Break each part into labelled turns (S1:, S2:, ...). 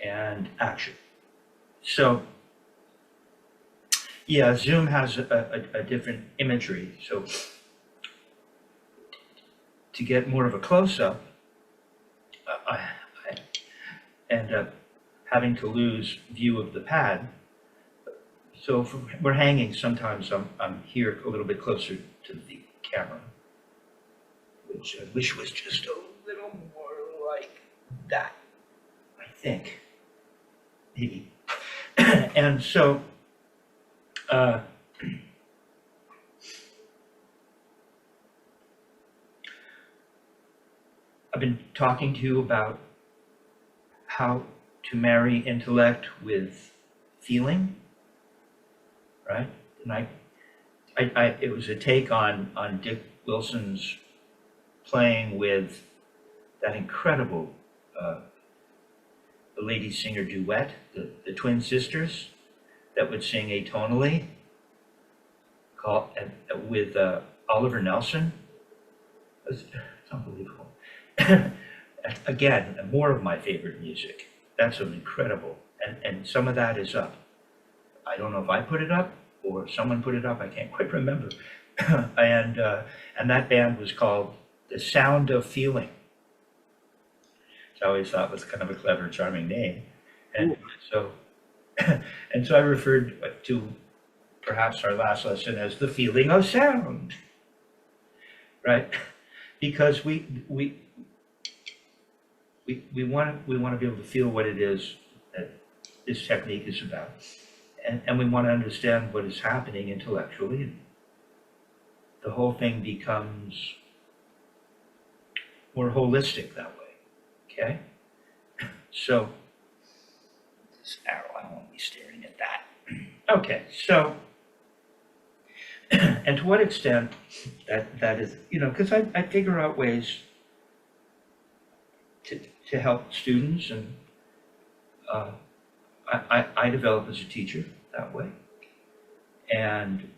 S1: and action. So, yeah, Zoom has a different imagery. So to get more of a close-up, I end up having to lose view of the pad. So if we're hanging, sometimes I'm here a little bit closer to the camera, which I wish was just a little more like that, I think, maybe. And so, I've been talking to you about how to marry intellect with feeling, right? And it was a take on Dick Wilson's playing with that incredible the lady singer duet, the twin sisters that would sing atonally, called with Oliver Nelson. It's unbelievable. Again, more of my favorite music. That's an incredible, and some of that is up. I don't know if I put it up or someone put it up. I can't quite remember. And that band was called The Sound of Feeling. Which I always thought was kind of a clever, charming name. And so I referred to perhaps our last lesson as the feeling of sound, right? Because we want to be able to feel what it is that this technique is about, and we want to understand what is happening intellectually, and the whole thing becomes more holistic that way. Okay, so this arrow, I don't want to be staring at that. Okay, so and to what extent that is, because I figure out ways to help students, and I develop as a teacher that way, and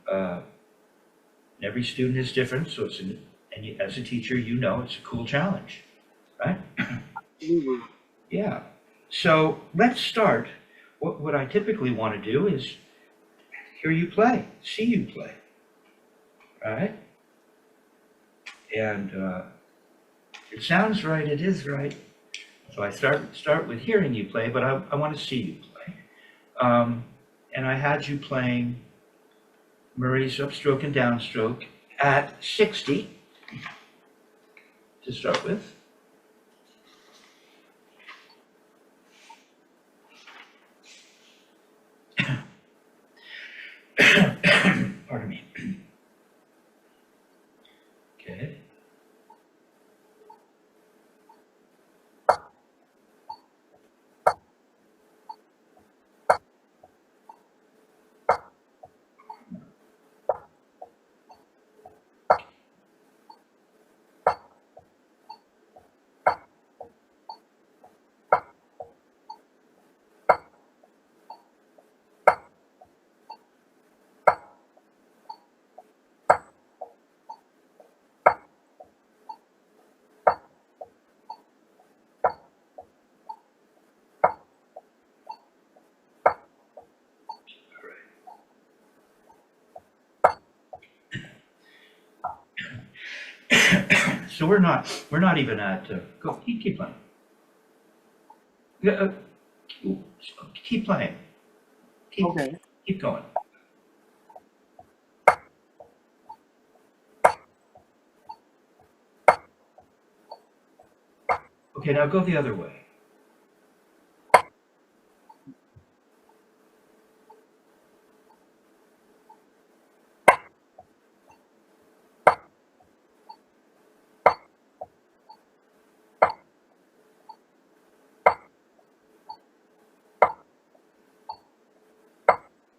S1: every student is different, so as a teacher, it's a cool challenge, right? Yeah. So let's start. What I typically want to do is hear you play, see you play, right? And it sounds right, it is right. So I start with hearing you play, but I want to see you play. And I had you playing Murray's upstroke and downstroke at 60 to start with. Pardon me. Okay. So we're not even at go keep playing. Keep playing. Keep going. Okay, now go the other way.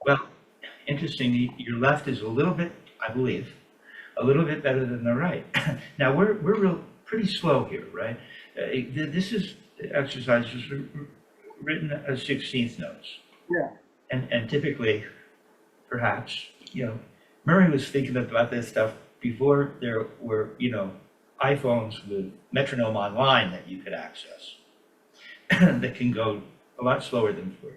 S1: Well, interestingly, your left is a little bit, I believe, a little bit better than the right. Now we're pretty slow here, right? This exercise was written as 16th notes.
S2: Yeah.
S1: And typically, perhaps, Murray was thinking about this stuff before there were, iPhones with metronome online that you could access that can go a lot slower than 40.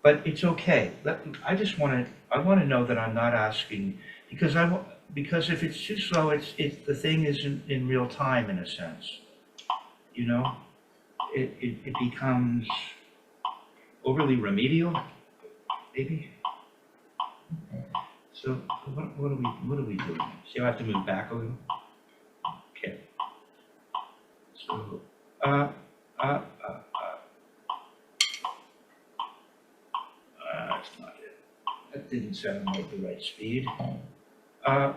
S1: But it's okay. I want to know that I'm not asking, because if it's too slow, the thing isn't in real time in a sense. You know, it becomes overly remedial, maybe. So what are we doing? See, I have to move back a little. Okay. So that's not it. That didn't sound like the right speed. A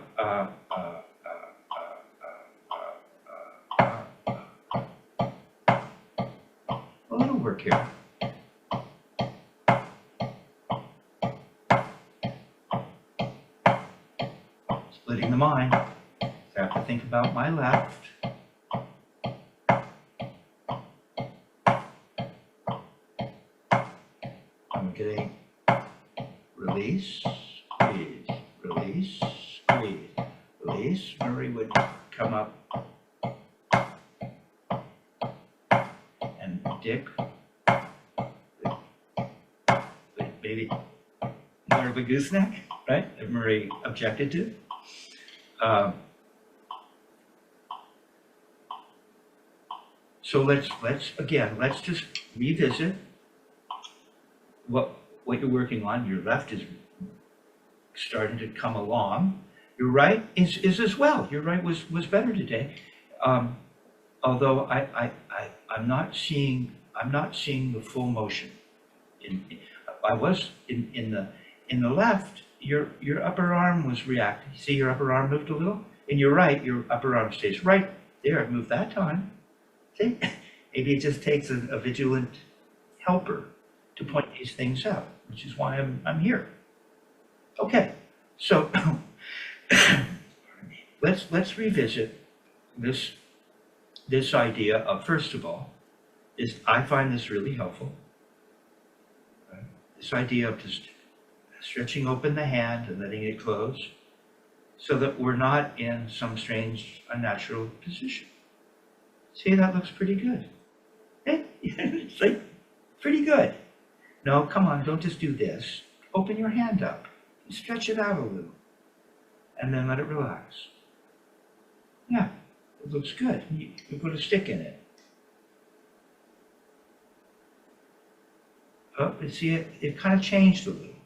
S1: little work here. Splitting the mind. I have to think about my left. I'm getting release, squeeze, release, squeeze, release. Murray would come up and Dick maybe more of a gooseneck, right? That Murray objected to. So let's just revisit what you're working on. Your left is starting to come along. Your right is as well. Your right was better today. Although I'm not seeing the full motion. I was in the left. Your upper arm was reacting. See, your upper arm moved a little. In your right, your upper arm stays right there. It moved that time. See, maybe it just takes a vigilant helper to point these things out, which is why I'm here. Okay, so let's revisit this idea of, first of all, I find this really helpful. Right? This idea of just stretching open the hand and letting it close, so that we're not in some strange, unnatural position. See, that looks pretty good. It's like pretty good. No, come on, don't just do this. Open your hand up and stretch it out a little, and then let it relax. Yeah, it looks good. You put a stick in it. Oh, you see, it kind of changed a little.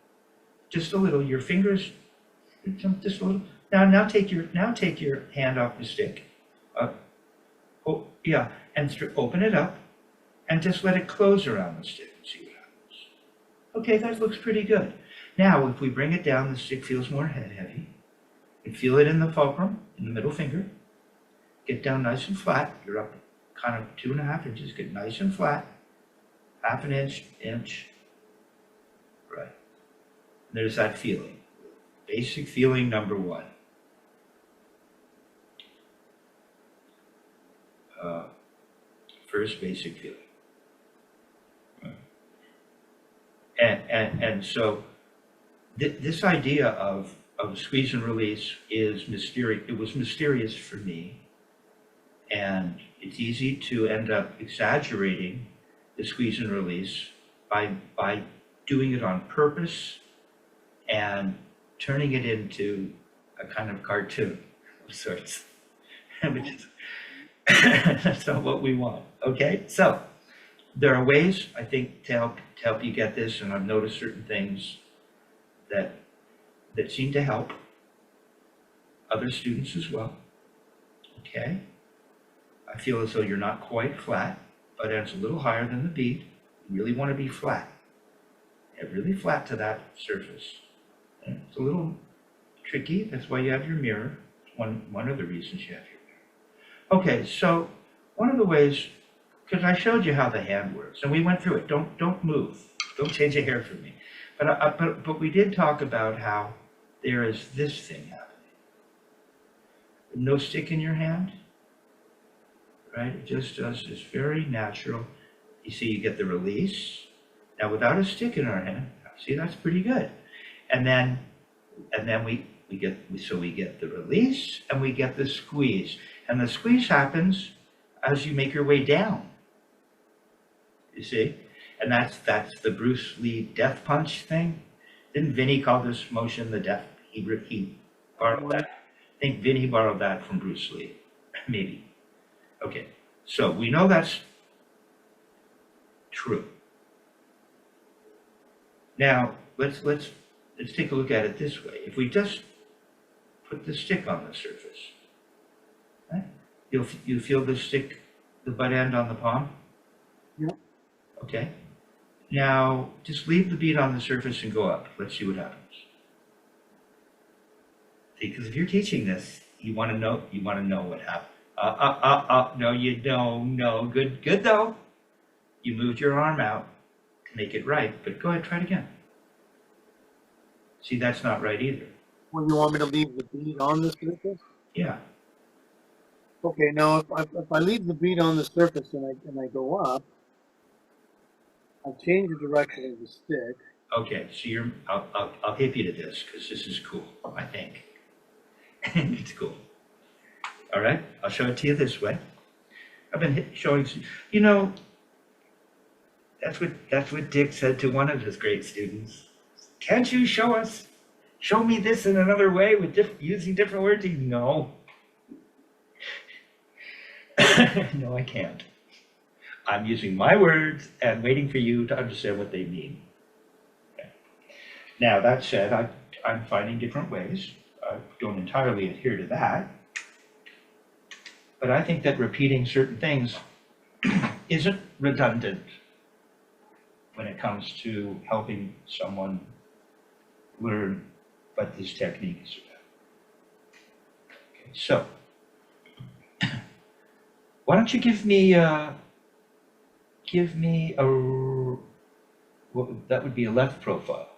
S1: Just a little. Your fingers, just a little. Now take your hand off the stick. Oh yeah, and open it up, and just let it close around the stick and see what happens. Okay, that looks pretty good. Now, if we bring it down, the stick feels more heavy. You feel it in the fulcrum, in the middle finger. Get down nice and flat. You're up kind of 2.5 inches. Get nice and flat. 1/2 inch. Right. And there's that feeling. Basic feeling number one. First basic feeling. And so this idea of squeeze and release is mysterious. It was mysterious for me, and it's easy to end up exaggerating the squeeze and release by doing it on purpose and turning it into a kind of cartoon of sorts, which is that's not what we want. Okay, so there are ways, I think, to help you get this, and I've noticed certain things that seem to help other students as well. Okay, I feel as though you're not quite flat, but it's a little higher than the beat. You really want to be flat. Yeah, really flat to that surface. And it's a little tricky. That's why you have your mirror. One of the reasons you have your mirror. Okay, so one of the ways, because I showed you how the hand works, and we went through it. Don't move. Don't change a hair for me. But we did talk about how there is this thing happening. No stick in your hand, right? It just does this very natural. You see, you get the release. Now, without a stick in our hand, see, that's pretty good. And then we get the release and we get the squeeze. And the squeeze happens as you make your way down. you see? And that's the Bruce Lee death punch thing. Didn't Vinny call this motion the death? He borrowed that. I think Vinny borrowed that from Bruce Lee, maybe. Okay, so we know that's true. Now let's take a look at it this way. If we just put the stick on the surface, right? You feel the stick, the butt end on the palm?
S2: Yep.
S1: Okay. Now just leave the bead on the surface and go up. Let's see what happens. See, because if you're teaching this, you want to know what happened. No, you don't. No, good though. You moved your arm out to make it right, but go ahead, try it again. See, that's not right either.
S2: Well, you want me to leave the bead on the surface?
S1: Yeah.
S2: Okay, now if I leave the bead on the surface and I go up, I change the direction of the stick.
S1: Okay, so I'll hip you to this because this is cool, I think. It's cool. All right, I'll show it to you this way. I've been showing, you know, that's what Dick said to one of his great students. Can't you show me this in another way with using different words? No. No, I can't. I'm using my words and waiting for you to understand what they mean. Okay. Now, that said, I'm finding different ways. I don't entirely adhere to that. But I think that repeating certain things isn't redundant when it comes to helping someone learn what this technique is about. Okay, so, why don't you give me a, well, that would be a left profile.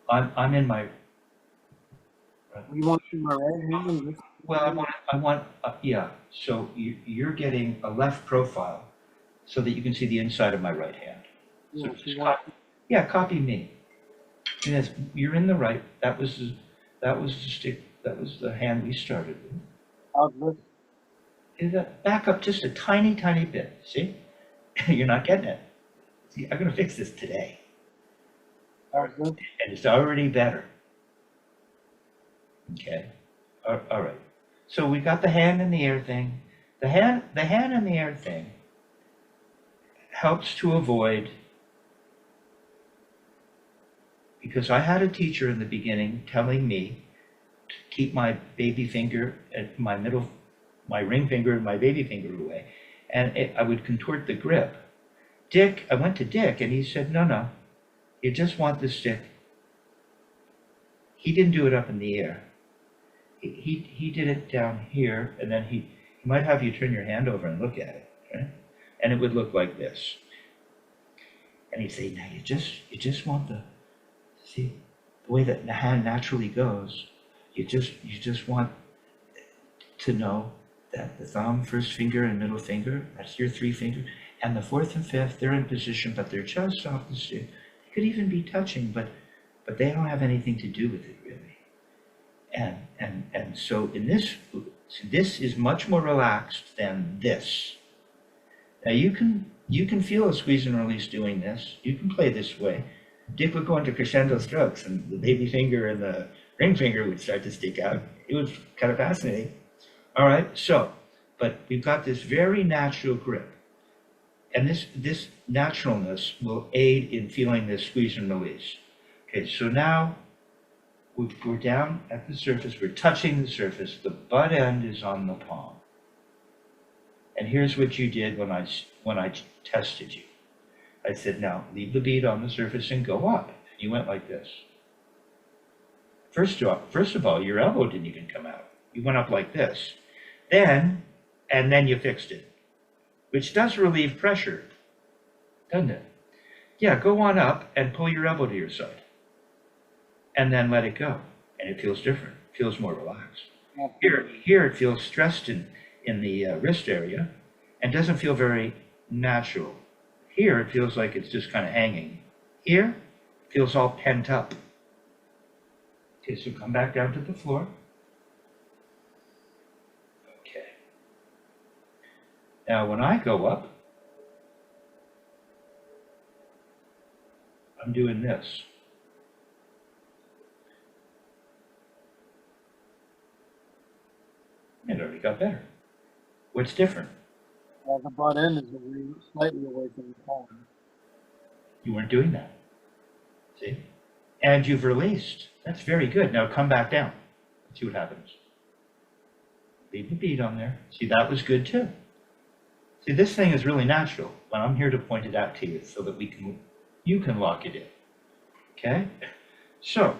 S1: I'm in my.
S2: You want to do my right hand?
S1: Well, I want, yeah. So you're getting a left profile so that you can see the inside of my right hand. So just copy me. And you're in the right. That was the stick. That was the hand we started with. Back up just a tiny bit. See, you're not getting it. See, I'm gonna fix this today, and it's already better. Okay. All right. So we got the hand in the air thing. The hand in the air thing helps to avoid, because I had a teacher in the beginning telling me to keep my baby finger and my ring finger and my baby finger away, and I would contort the grip. I went to Dick and he said, no, you just want the stick. He didn't do it up in the air. He did it down here, and then he might have you turn your hand over and look at it, right? And it would look like this. And he'd say, now you just want the way that the hand naturally goes. You just want to know that the thumb, first finger, and middle finger, that's your three fingers, and the fourth and fifth, they're in position, but they're just off the stick. They could even be touching, but they don't have anything to do with it really. And so in this is much more relaxed than this. Now you can feel a squeeze and release doing this. You can play this way. Dick would go into crescendo strokes, and the baby finger and the ring finger would start to stick out. It was kind of fascinating. All right, so, but we've got this very natural grip. And this naturalness will aid in feeling this squeeze and release. Okay, so now we're down at the surface, we're touching the surface, the butt end is on the palm. And here's what you did when I tested you. I said, now leave the bead on the surface and go up. You went like this. First of all, your elbow didn't even come out. You went up like this. And then you fixed it, which does relieve pressure, doesn't it? Yeah, go on up and pull your elbow to your side. And then let it go. And it feels different. It feels more relaxed. Here it feels stressed in the wrist area and doesn't feel very natural. Here it feels like it's just kind of hanging. Here it feels all pent up. Okay, so come back down to the floor. Okay. Now when I go up, I'm doing this. It already got better. What's different?
S2: The butt end is slightly away from the palm.
S1: You weren't doing that. See? And you've released. That's very good. Now come back down. Let's see what happens. Leave the bead on there. See, that was good too. See, this thing is really natural. When I'm here to point it out to you so that you can lock it in. Okay? So,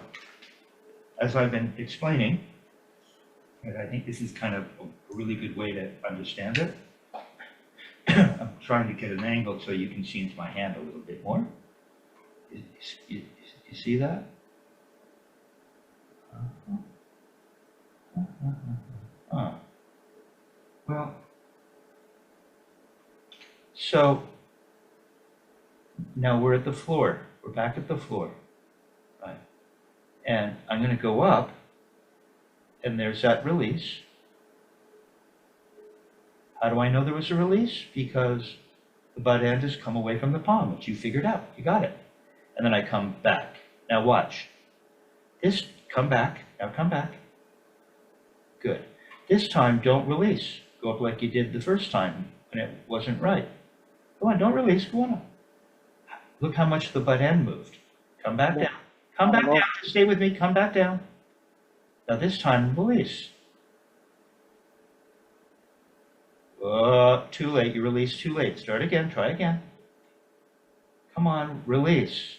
S1: as I've been explaining, and I think this is kind of a really good way to understand it. I'm trying to get an angle so you can see into my hand a little bit more. You see that? Well, so now we're at the floor. We're back at the floor, right? And I'm going to go up, and there's that release. How do I know there was a release? Because the butt end has come away from the palm, which you figured out. You got it. And then I come back. Now watch. This, come back. Now come back. Good. This time, don't release. Go up like you did the first time when it wasn't right. Go on, don't release. Go on up. Look how much the butt end moved. Come back down. Come back down. Stay with me. Come back down. Now this time, release. Too late. You released too late. Start again. Try again. Come on, release.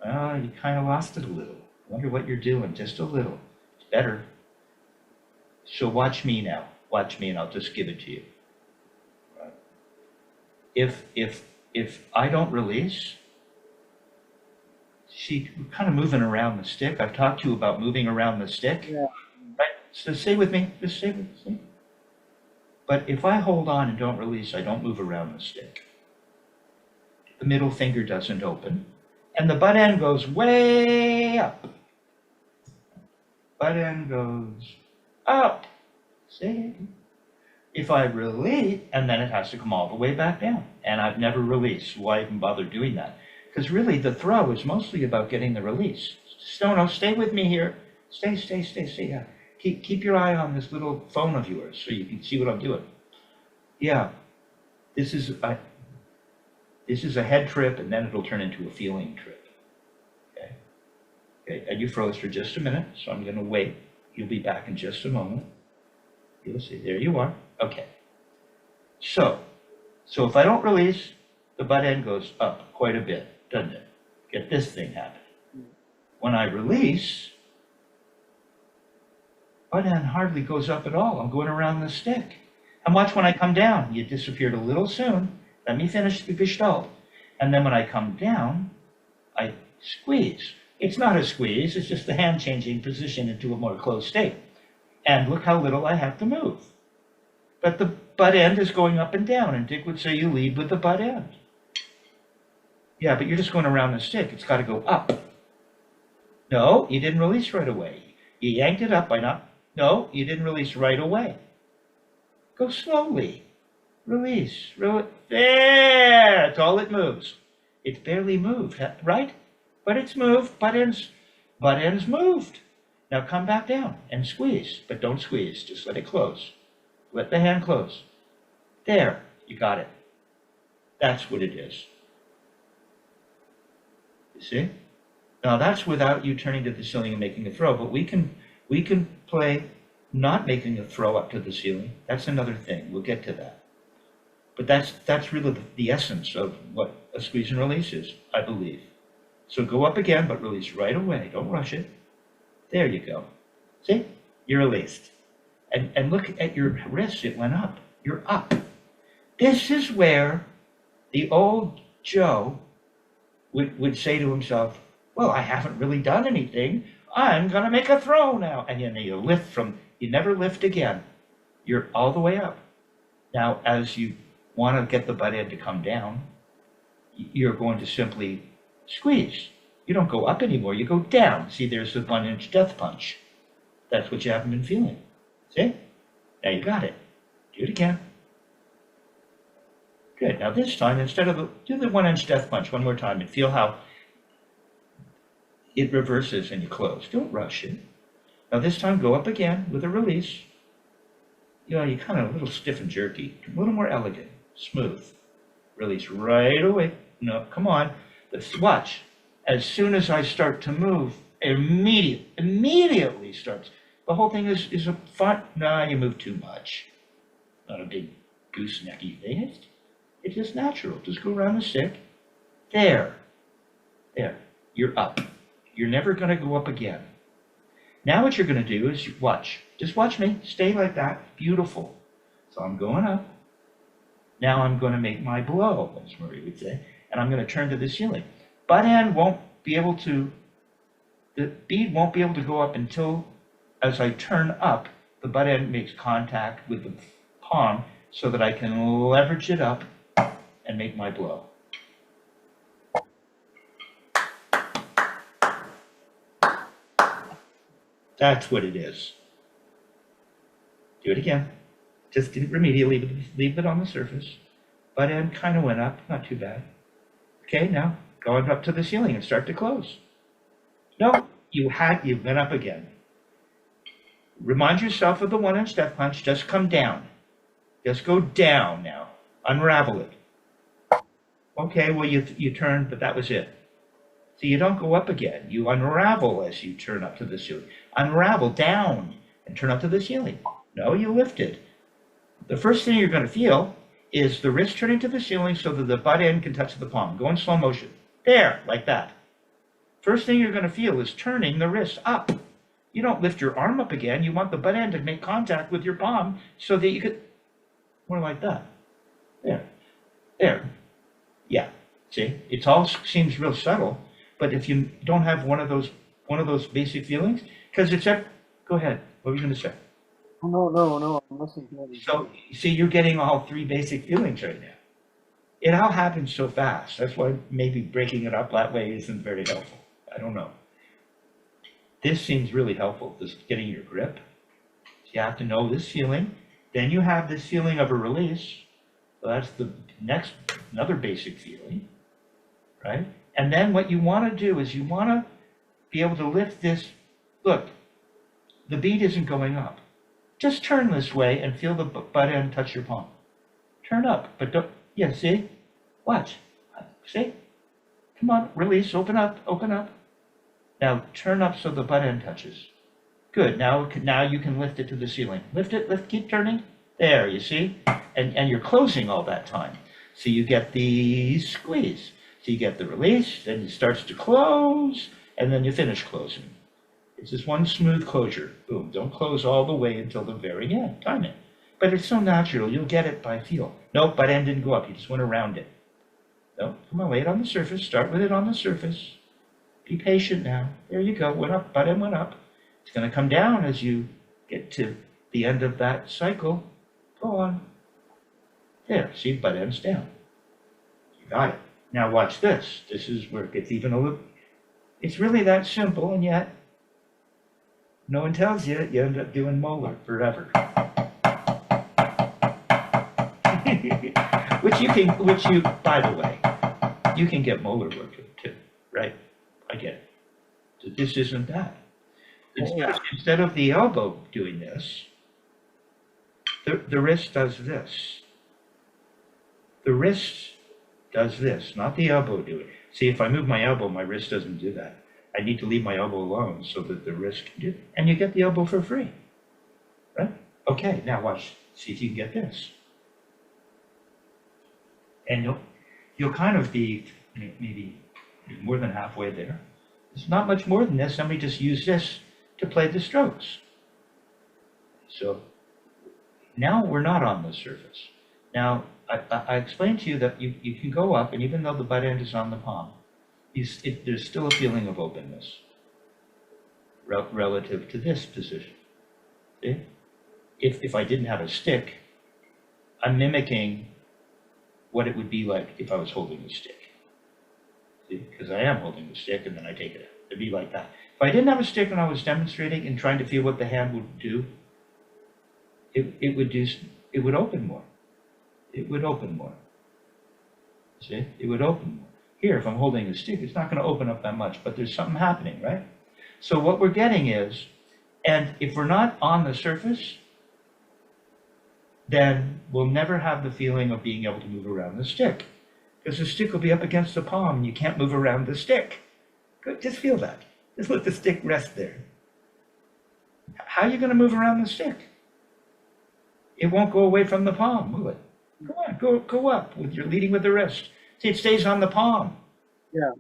S1: Oh, you kind of lost it a little. Wonder what you're doing. Just a little. It's better. So watch me now. Watch me, and I'll just give it to you. Right. If I don't release, see, we're kind of moving around the stick. I've talked to you about moving around the stick.
S2: Yeah.
S1: Right? So stay with me. Just stay with me. But if I hold on and don't release, I don't move around the stick. The middle finger doesn't open, and the butt end goes way up. Butt end goes up. See? If I release, and then it has to come all the way back down. And I've never released. Why even bother doing that? Because really the throw is mostly about getting the release. No, stay with me here. Stay. Yeah. Keep your eye on this little phone of yours so you can see what I'm doing. Yeah. This is a head trip, and then it'll turn into a feeling trip. Okay, and you froze for just a minute, so I'm going to wait. You'll be back in just a moment. You'll see. There you are. Okay. So if I don't release, the butt end goes up quite a bit, doesn't it? Get this thing happening. When I release, butt end hardly goes up at all. I'm going around the stick. And watch when I come down. You disappeared a little soon. Let me finish the gestalt. And then when I come down, I squeeze. It's not a squeeze, it's just the hand changing position into a more closed state. And look how little I have to move. But the butt end is going up and down, and Dick would say you lead with the butt end. Yeah, but you're just going around the stick. It's got to go up. No, you didn't release right away. You yanked it up by not. No, you didn't release right away. Go slowly. Release. There! That's all it moves. It's barely moved, right? But it's moved. Butt end's moved. Now come back down and squeeze. But don't squeeze. Just let it close. Let the hand close. There. You got it. That's what it is. You see? Now that's without you turning to the ceiling and making a throw. But we can play not making a throw up to the ceiling. That's another thing. We'll get to that. But that's really the essence of what a squeeze and release is, I believe. So go up again, but release right away. Don't rush it. There you go. See? You're released. And look at your wrist. It went up. You're up. This is where the old Joe would say to himself, well, I haven't really done anything. I'm going to make a throw now. And you lift you never lift again. You're all the way up. Now, as you want to get the butt end to come down, you're going to simply squeeze. You don't go up anymore, you go down. See, there's the 1-inch death punch. That's what you haven't been feeling. See? Now you got it. Do it again. Good. Now this time, instead of do the 1-inch death punch one more time and feel how it reverses and you close. Don't rush it. Now this time, go up again with a release. You know, you're kind of a little stiff and jerky, a little more elegant, smooth. Release right away. No, come on. Let's watch. As soon as I start to move, immediately starts. The whole thing is a fun. Nah, you move too much. Not a big goosenecky thing. It's just natural. Just go around the stick. There. There. You're up. You're never going to go up again. Now what you're going to do is watch. Just watch me. Stay like that. Beautiful. So I'm going up. Now I'm going to make my blow, as Marie would say, and I'm going to turn to the ceiling. Butt end won't be able to, the bead won't be able to go up until, as I turn up, the butt end makes contact with the palm so that I can leverage it up and make my blow. That's what it is. Do it again. Just immediately leave it on the surface. Butt end kind of went up, not too bad. Okay, now go up to the ceiling and start to close. No, you went up again. Remind yourself of the 1-inch death punch. Just come down. Just go down now. Unravel it. Okay, well you turned, but that was it. So you don't go up again. You unravel as you turn up to the ceiling. Unravel down and turn up to the ceiling. No, you lift it. The first thing you're going to feel is the wrist turning to the ceiling so that the butt end can touch the palm. Go in slow motion. There, like that. First thing you're going to feel is turning the wrist up. You don't lift your arm up again. You want the butt end to make contact with your palm so that you could, more like that. There. There. Yeah. See, it all seems real subtle, but if you don't have one of those basic feelings, because it's go ahead. What were you going to say?
S2: No, I'm listening to you.
S1: So, see, you're getting all three basic feelings right now. It all happens so fast. That's why maybe breaking it up that way isn't very helpful. I don't know. This seems really helpful, just getting your grip. So you have to know this feeling. Then you have this feeling of a release. So that's the another basic feeling, right? And then what you want to do is you want to be able to lift this. Look, the bead isn't going up. Just turn this way and feel the butt end touch your palm. Turn up, but don't, yeah, see? Watch. See? Come on, release, open up, open up. Now turn up so the butt end touches. Good, now you can lift it to the ceiling. Lift it, lift, keep turning. There, you see? And you're closing all that time. So you get the squeeze. So you get the release, then it starts to close, and then you finish closing. It's just one smooth closure. Boom. Don't close all the way until the very end. Time it. But it's so natural. You'll get it by feel. Nope, butt end didn't go up. You just went around it. No, come on, lay it on the surface. Start with it on the surface. Be patient now. There you go. Went up. Butt end went up. It's going to come down as you get to the end of that cycle. Go on. There. See, butt end's down. You got it. Now watch this. This is where it gets even a little. It's really that simple, and yet no one tells you, you end up doing molar forever. which, by the way, you can get molar work too, right? I get it. So this isn't that. Instead of the elbow doing this, the wrist does this. The wrist does this, not the elbow do it. See, if I move my elbow, my wrist doesn't do that. I need to leave my elbow alone so that the wrist can do it. And you get the elbow for free, right? Okay, now watch. See if you can get this. And you'll kind of be maybe more than halfway there. It's not much more than this. Somebody just use this to play the strokes. So now we're not on the surface. Now, I explained to you that you can go up, and even though the butt end is on the palm, there's still a feeling of openness relative to this position. See? If I didn't have a stick, I'm mimicking what it would be like if I was holding a stick. See? Because I am holding the stick, and then I take it out. It'd be like that. If I didn't have a stick and I was demonstrating and trying to feel what the hand would do, it would open more. It would open more. See, it would open more. Here, if I'm holding the stick, it's not going to open up that much, but there's something happening, right? So what we're getting is, and if we're not on the surface, then we'll never have the feeling of being able to move around the stick. Because the stick will be up against the palm and you can't move around the stick. Good, just feel that. Just let the stick rest there. How are you going to move around the stick? It won't go away from the palm, will it? Come on, go up with your leading with the wrist. See, it stays on the palm.
S2: Yeah.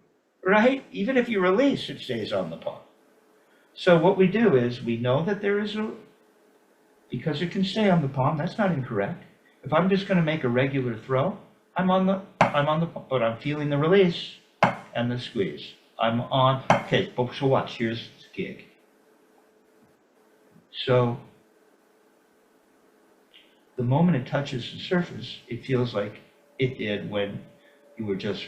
S1: Right? Even if you release, it stays on the palm. So what we do is we know that there is because it can stay on the palm, that's not incorrect. If I'm just going to make a regular throw, I'm on the but I'm feeling the release and the squeeze. I'm on, okay, so watch, here's the gig. So the moment it touches the surface, it feels like it did when you were just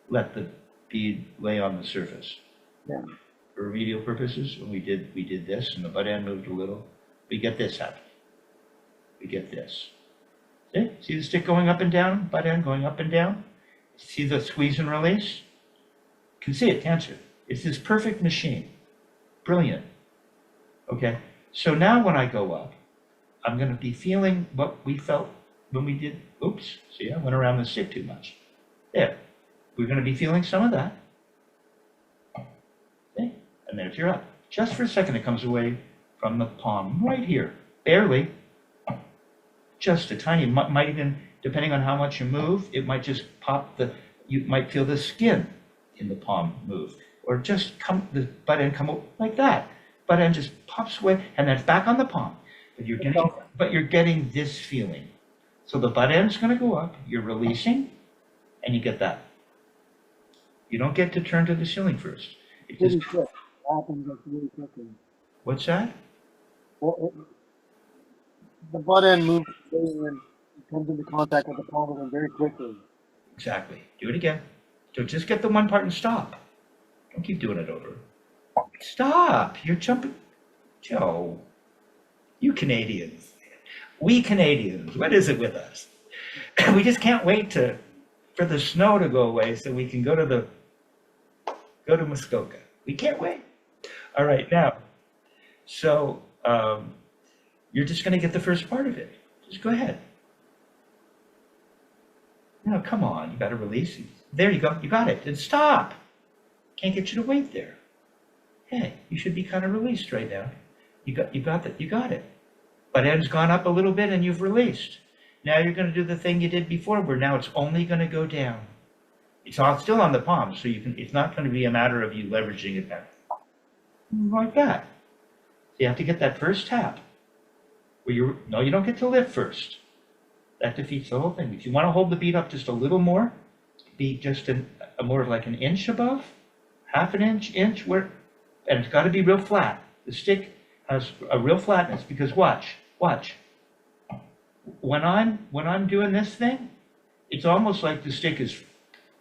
S1: let the bead lay on the surface.
S2: Yeah.
S1: For remedial purposes, when we did this and the butt end moved a little, we get this happening. We get this. See the stick going up and down, butt end going up and down? See the squeeze and release? You can see it, can't you? It's this perfect machine. Brilliant. Okay, so now when I go up, I'm going to be feeling what we felt when we did, oops, see, I went around the stick too much. There, we're going to be feeling some of that. Okay, and then if you're up, just for a second, it comes away from the palm right here, barely, just a tiny, might even, depending on how much you move, it might just pop you might feel the skin in the palm move, or just the butt end come like that. Butt end just pops away, and then it's back on the palm. But you're getting this feeling. So the butt end's going to go up, you're releasing, and you get that. You don't get to turn to the ceiling first. It just,
S2: Really quick. It happens really quickly.
S1: what's that?
S2: Well, the butt end moves and comes into contact with the palm of them very quickly.
S1: Exactly. Do it again. So just get the one part and stop. Don't keep doing it over. Stop. You're jumping. Joe, you Canadians. We Canadians, what is it with us? We just can't wait for the snow to go away so we can go to Muskoka. We can't wait. All right, now, so you're just going to get the first part of it. Just go ahead. No, come on, you got to release it. There you go, you got it. And stop. Can't get you to wait there. Hey, you should be kind of released right now. You got it. Butt end's gone up a little bit and you've released. Now you're going to do the thing you did before, where now it's only going to go down. It's still on the palm, so it's not going to be a matter of you leveraging it back. Like that. So you have to get that first tap. You don't get to lift first. That defeats the whole thing. If you want to hold the bead up just a little more, be just more of like an inch above, half an inch, and it's got to be real flat. The stick has a real flatness, because watch. When I'm doing this thing, it's almost like the stick is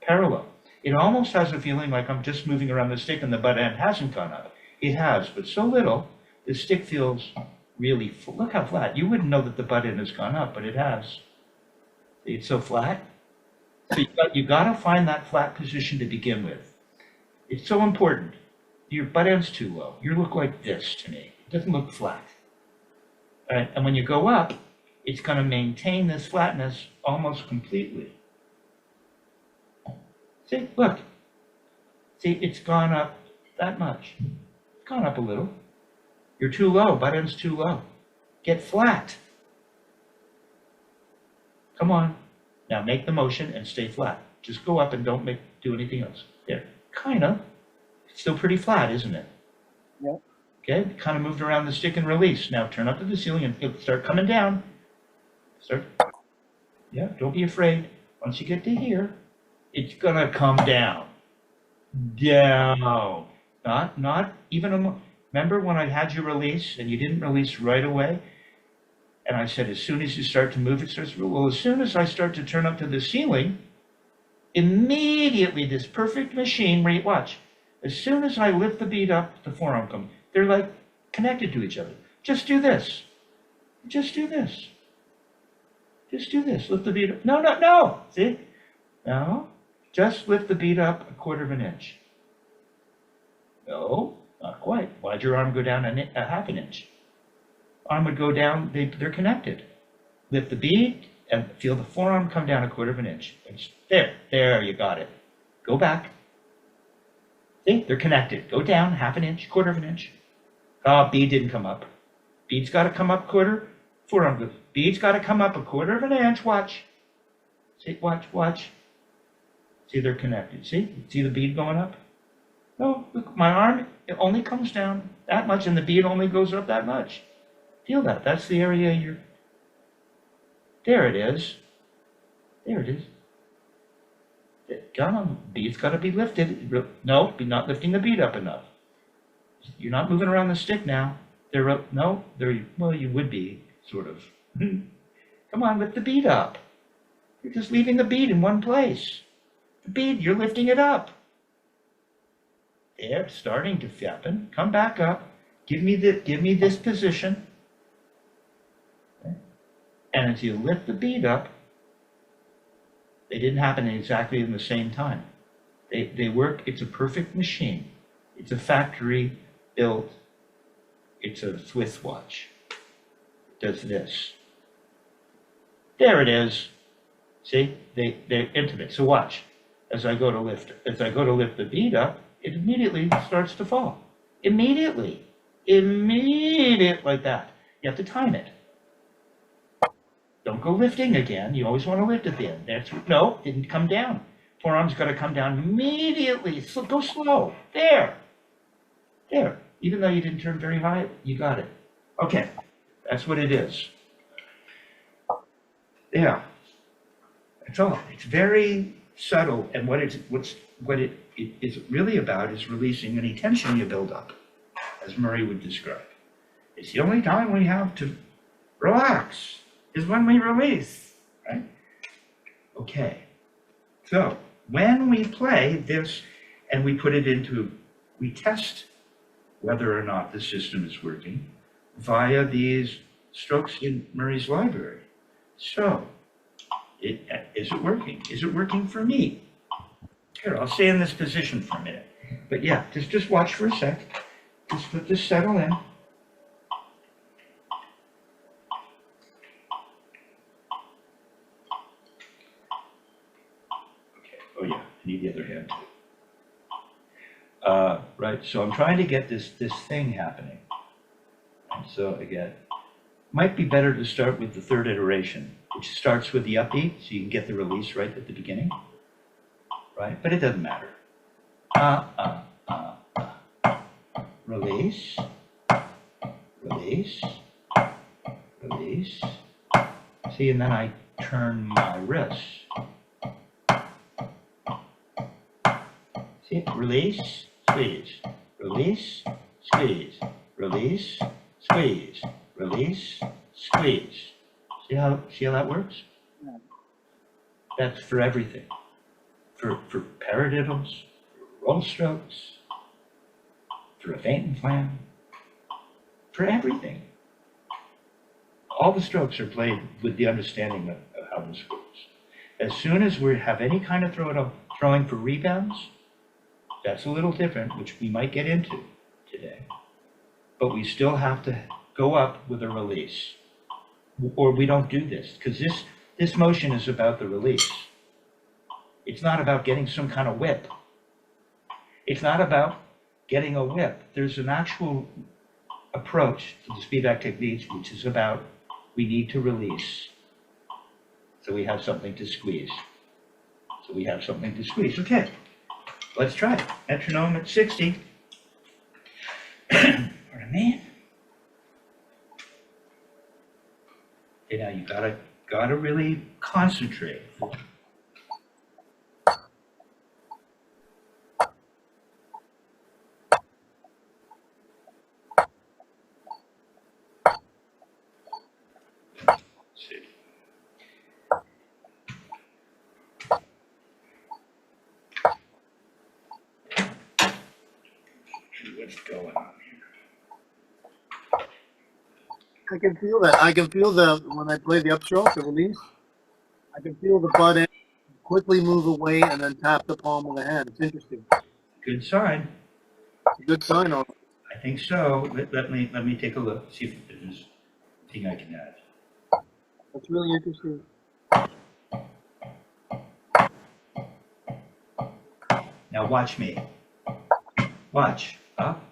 S1: parallel. It almost has a feeling like I'm just moving around the stick and the butt end hasn't gone up. It has, but so little, the stick feels really, look how flat. You wouldn't know that the butt end has gone up, but it has. It's so flat. So you got to find that flat position to begin with. It's so important. Your butt end's too low. You look like this to me. It doesn't look flat. All right? And when you go up, it's going to maintain this flatness almost completely. See, look. See, it's gone up that much. It's gone up a little. You're too low. Butt end's too low. Get flat. Come on. Now make the motion and stay flat. Just go up and don't do anything else. There. Kind of. It's still pretty flat, isn't it?
S2: Yeah.
S1: Okay, kind of moved around the stick and release. Now turn up to the ceiling and it'll start coming down. Yeah, don't be afraid. Once you get to here, it's gonna come down. Down. Not even remember when I had you release and you didn't release right away? And I said, as soon as you start to move, it starts to move. Well, as soon as I start to turn up to the ceiling, immediately this perfect machine, where you watch, as soon as I lift the bead up, the forearm comes. They're like connected to each other. Just do this. Just do this. Just do this. Lift the bead up. No. See? No, just lift the bead up a quarter of an inch. No, not quite. Why'd your arm go down a half an inch? Arm would go down, they're connected. Lift the bead and feel the forearm come down a quarter of an inch. There, you got it. Go back. See, they're connected. Go down half an inch, quarter of an inch. Oh, bead didn't come up. Bead's got to come up quarter, forearm goes. Bead's got to come up a quarter of an inch, watch. See, watch. See, they're connected. See the bead going up? No, look, my arm, it only comes down that much and the bead only goes up that much. Feel that, that's the area you're, there it is. There it is. Come on, bead's got to be lifted. No, you're not lifting the bead up enough. You're not moving around the stick now. Well, you would be, sort of. Come on, lift the bead up. You're just leaving the bead in one place. The bead, you're lifting it up. There, starting to happen. Come back up. Give me this position. Okay. And as you lift the bead up, they didn't happen exactly in the same time. They work, it's a perfect machine. It's a factory built, it's a Swiss watch. It does this. There it is. See, they're intimate. So watch. As I go to lift the bead up, it immediately starts to fall. Immediately like that. You have to time it. Don't go lifting again. You always want to lift at the end. No, didn't come down. Forearm's got to come down immediately. So go slow. There. Even though you didn't turn very high, you got it. Okay, that's what it is. Yeah, that's all. It's very subtle, and what it is really about is releasing any tension you build up, as Murray would describe. It's the only time we have to relax is when we release, right? Okay, so when we play this and we put it into, we test whether or not the system is working via these strokes in Murray's library. So, is it working? Is it working for me? Here, I'll stay in this position for a minute. But yeah, just watch for a sec. Just let this settle in. Okay, oh yeah, I need the other hand too. Right, so I'm trying to get this thing happening. And so again, might be better to start with the third iteration, which starts with the upbeat, so you can get the release right at the beginning, right? But it doesn't matter. Release, release, release. See, and then I turn my wrist. See, release, squeeze, release, squeeze, release, squeeze, release, squeeze. See how that works?
S2: Yeah.
S1: That's for everything. For paradiddles, for roll strokes, for a feint and flam, for everything. All the strokes are played with the understanding of how this works. As soon as we have any kind of throwing for rebounds, that's a little different, which we might get into today. But we still have to go up with a release. Or we don't do this, because this motion is about the release. It's not about getting some kind of whip. It's not about getting a whip. There's an actual approach to the Spivack techniques, which is about we need to release. So we have something to squeeze. Okay, let's try it. Metronome at 60. Pardon me. Okay, now you gotta really concentrate. What's going on here?
S2: I can feel that. I can feel when I play the upstroke, the release, I can feel the butt end quickly move away and then tap the palm of the hand. It's interesting.
S1: Good sign.
S2: It's a good sign. All
S1: I think so. Let me take a look, see if there's anything I can add.
S2: that's really interesting.
S1: Now watch me. Watch. Up.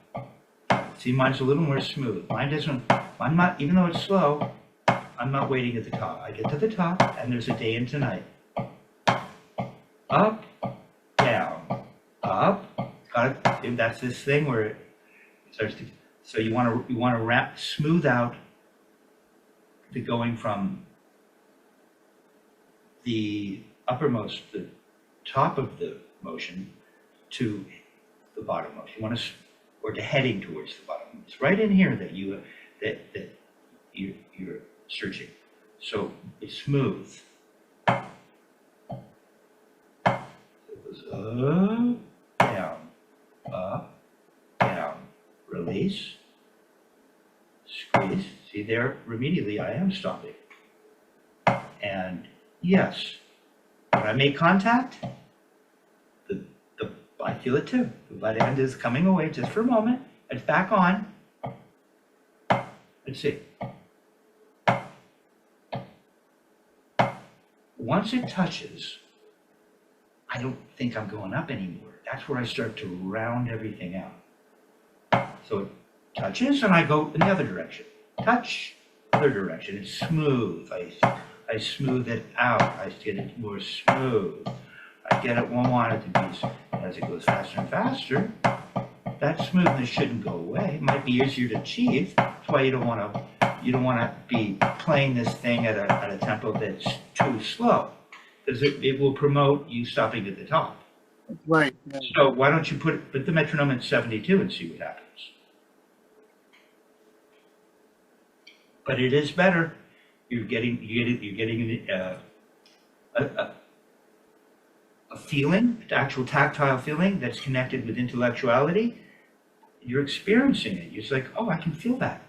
S1: See, mine's a little more smooth. Mine doesn't, I'm not, even though it's slow, I'm not waiting at the top. I get to the top, and there's a day in tonight. Up, down, up. Got it. That's this thing where it starts to. So you want to smooth out the going from the uppermost, the top of the motion, to the bottom motion. You want to, or to heading towards the bottom. It's right in here that you're searching. So it's smooth. It goes up, down, release, squeeze. See there, immediately I am stopping. And yes, when I make contact, I feel it too. The butt end is coming away just for a moment. It's back on. Let's see. Once it touches, I don't think I'm going up anymore. That's where I start to round everything out. So it touches and I go in the other direction. Touch, other direction. It's smooth. I smooth it out. I get it more smooth. I get it, won't want it to be, as it goes faster and faster, that smoothness shouldn't go away. It might be easier to achieve. That's why you don't want to be playing this thing at a tempo that's too slow, because it will promote you stopping at the top.
S2: Right. Yeah.
S1: So why don't you put the metronome at 72 and see what happens? But it is better. You're getting a feeling, an actual tactile feeling that's connected with intellectuality. You're experiencing it. You're just like, oh, I can feel that.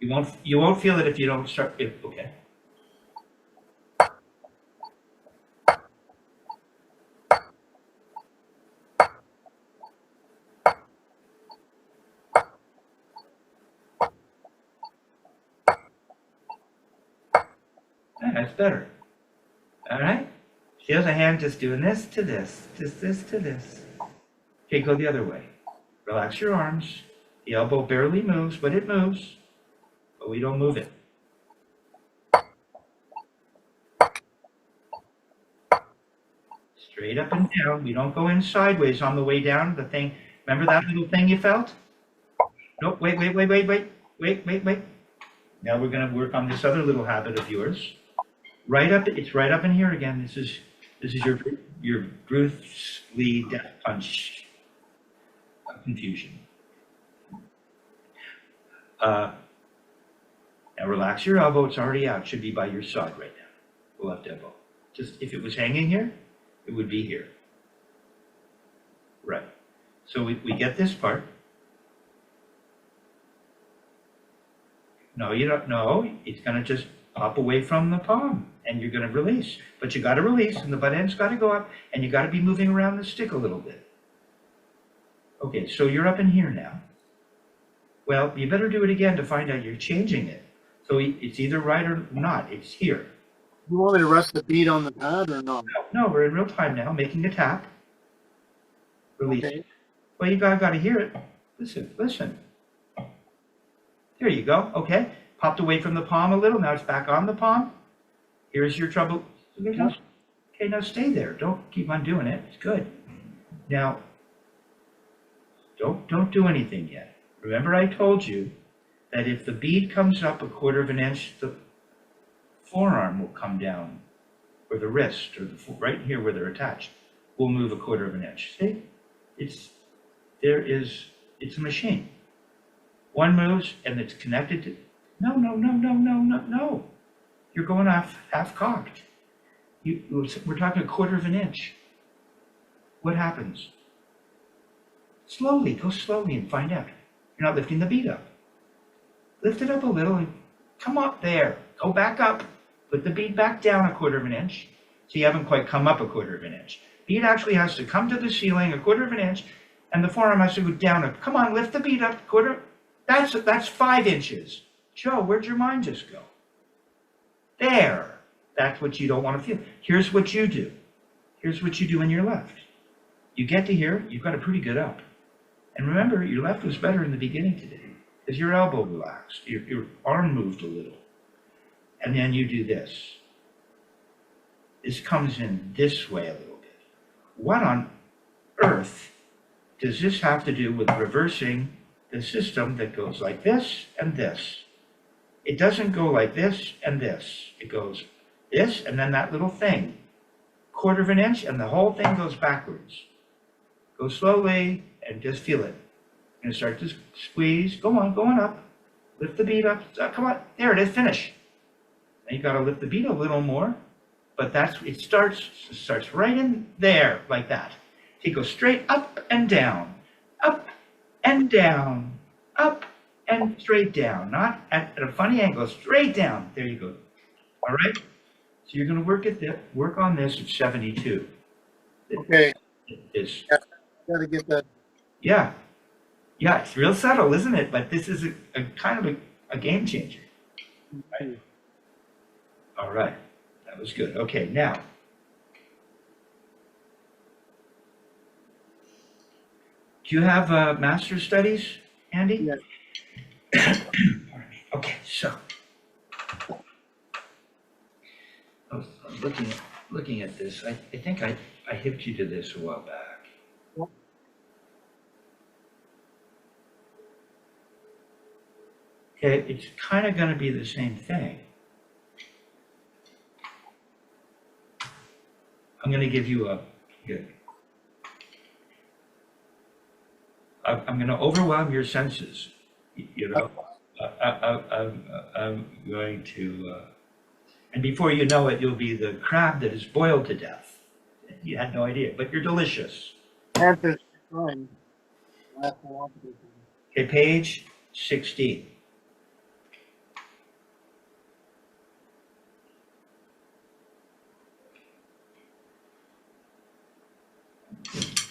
S1: You won't feel it if you don't start. Okay. That's better. All right? Feel the hand just doing this to this, just this to this. Okay, go the other way. Relax your arms. The elbow barely moves, but it moves. But we don't move it. Straight up and down. We don't go in sideways on the way down. The thing, remember that little thing you felt? Nope, wait. Now we're going to work on this other little habit of yours. Right up, it's right up in here again. This is your Bruce Lee death punch confusion. Now relax your elbow. It's already out. It should be by your side right now. The left elbow. Just if it was hanging here, it would be here. Right. So we get this part. No, you don't. No, it's going to just pop away from the palm, and you're going to release. But you got to release, and the butt end's got to go up, and you got to be moving around the stick a little bit. Okay, so you're up in here now. Well, you better do it again to find out you're changing it. So it's either right or not. It's here.
S2: You want me to rest the bead on the pad or not?
S1: No, we're in real time now, making a tap. Release. Okay. Well, you got to hear it. Listen. There you go. Okay. Popped away from the palm a little. Now it's back on the palm. Here's your trouble. Okay, now stay there. Don't keep on doing it. It's good. Now, don't do anything yet. Remember I told you that if the bead comes up 1/4 inch, the forearm will come down, or the wrist, or right here where they're attached, will move 1/4 inch. See? It's a machine. One moves and it's connected to, no. You're going off half cocked. We're talking 1/4 inch. What happens? Slowly, go slowly and find out. You're not lifting the bead up. Lift it up a little and come up there. go back up, put the bead back down 1/4 of an inch. So you haven't quite come up 1/4 of an inch. Bead actually has to come to the ceiling 1/4 of an inch, and the forearm has to go down. Come on, lift the bead up 1/4. That's 5 inches. Joe, where'd your mind just go? There. That's what you don't want to feel. Here's what you do. Here's what you do in your left. You get to here, you've got a pretty good up. And remember, your left was better in the beginning today because your elbow relaxed, your arm moved a little. And then you do this. This comes in this way a little bit. What on earth does this have to do with reversing the system that goes like this and this? It doesn't go like this and this. It goes this and then that little thing. 1/4 of an inch and the whole thing goes backwards. Go slowly and just feel it. And start to squeeze. Go on up. Lift the bead up. Come on. There it is. Finish. Now you got to lift the bead a little more. But it starts right in there like that. So you go straight up and down. Up and down. Up and straight down. Not at a funny angle. Straight down. There you go. All right? So you're going to work on this at 72.
S2: Okay.
S1: This.
S2: Got to get that.
S1: Yeah. Yeah, it's real subtle, isn't it? But this is a kind of a game changer. Right? All right. That was good. Okay, now. Do you have master's studies, Andy?
S2: Yes.
S1: Pardon me. Okay, so. I was looking at this. I think I hipped you to this a while back. Okay, it's kind of going to be the same thing. I'm going to give you I'm going to overwhelm your senses. You know, I'm going to, and before you know it, you'll be the crab that is boiled to death. You had no idea, but you're delicious.
S2: Okay,
S1: page 16.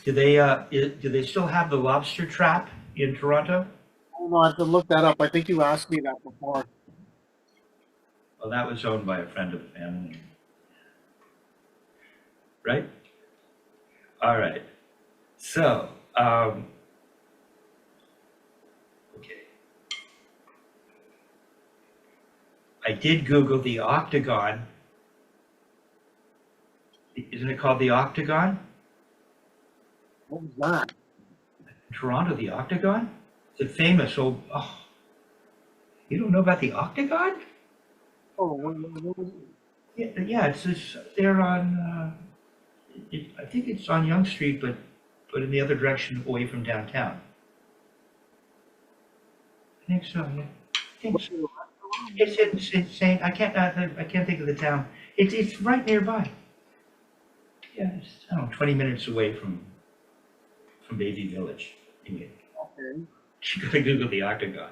S1: Do they still have the lobster trap in Toronto?
S2: Oh, I have to look that up. I think you asked me that before.
S1: Well, that was owned by a friend of the family. Right? All right. So, okay. I did Google the octagon. Isn't it called the octagon?
S2: What was that?
S1: Toronto, the octagon? It's a famous old, you don't know about the octagon?
S2: Oh, what was it?
S1: Yeah, it's there on, I think it's on Yonge Street, but in the other direction away from downtown. I think so, yeah. I think so. It's insane. I can't think of the town. It's right nearby. Yeah, it's, I don't know, 20 minutes away from Bayview Village. Anyway,
S2: Okay.
S1: you gotta Google the octagon.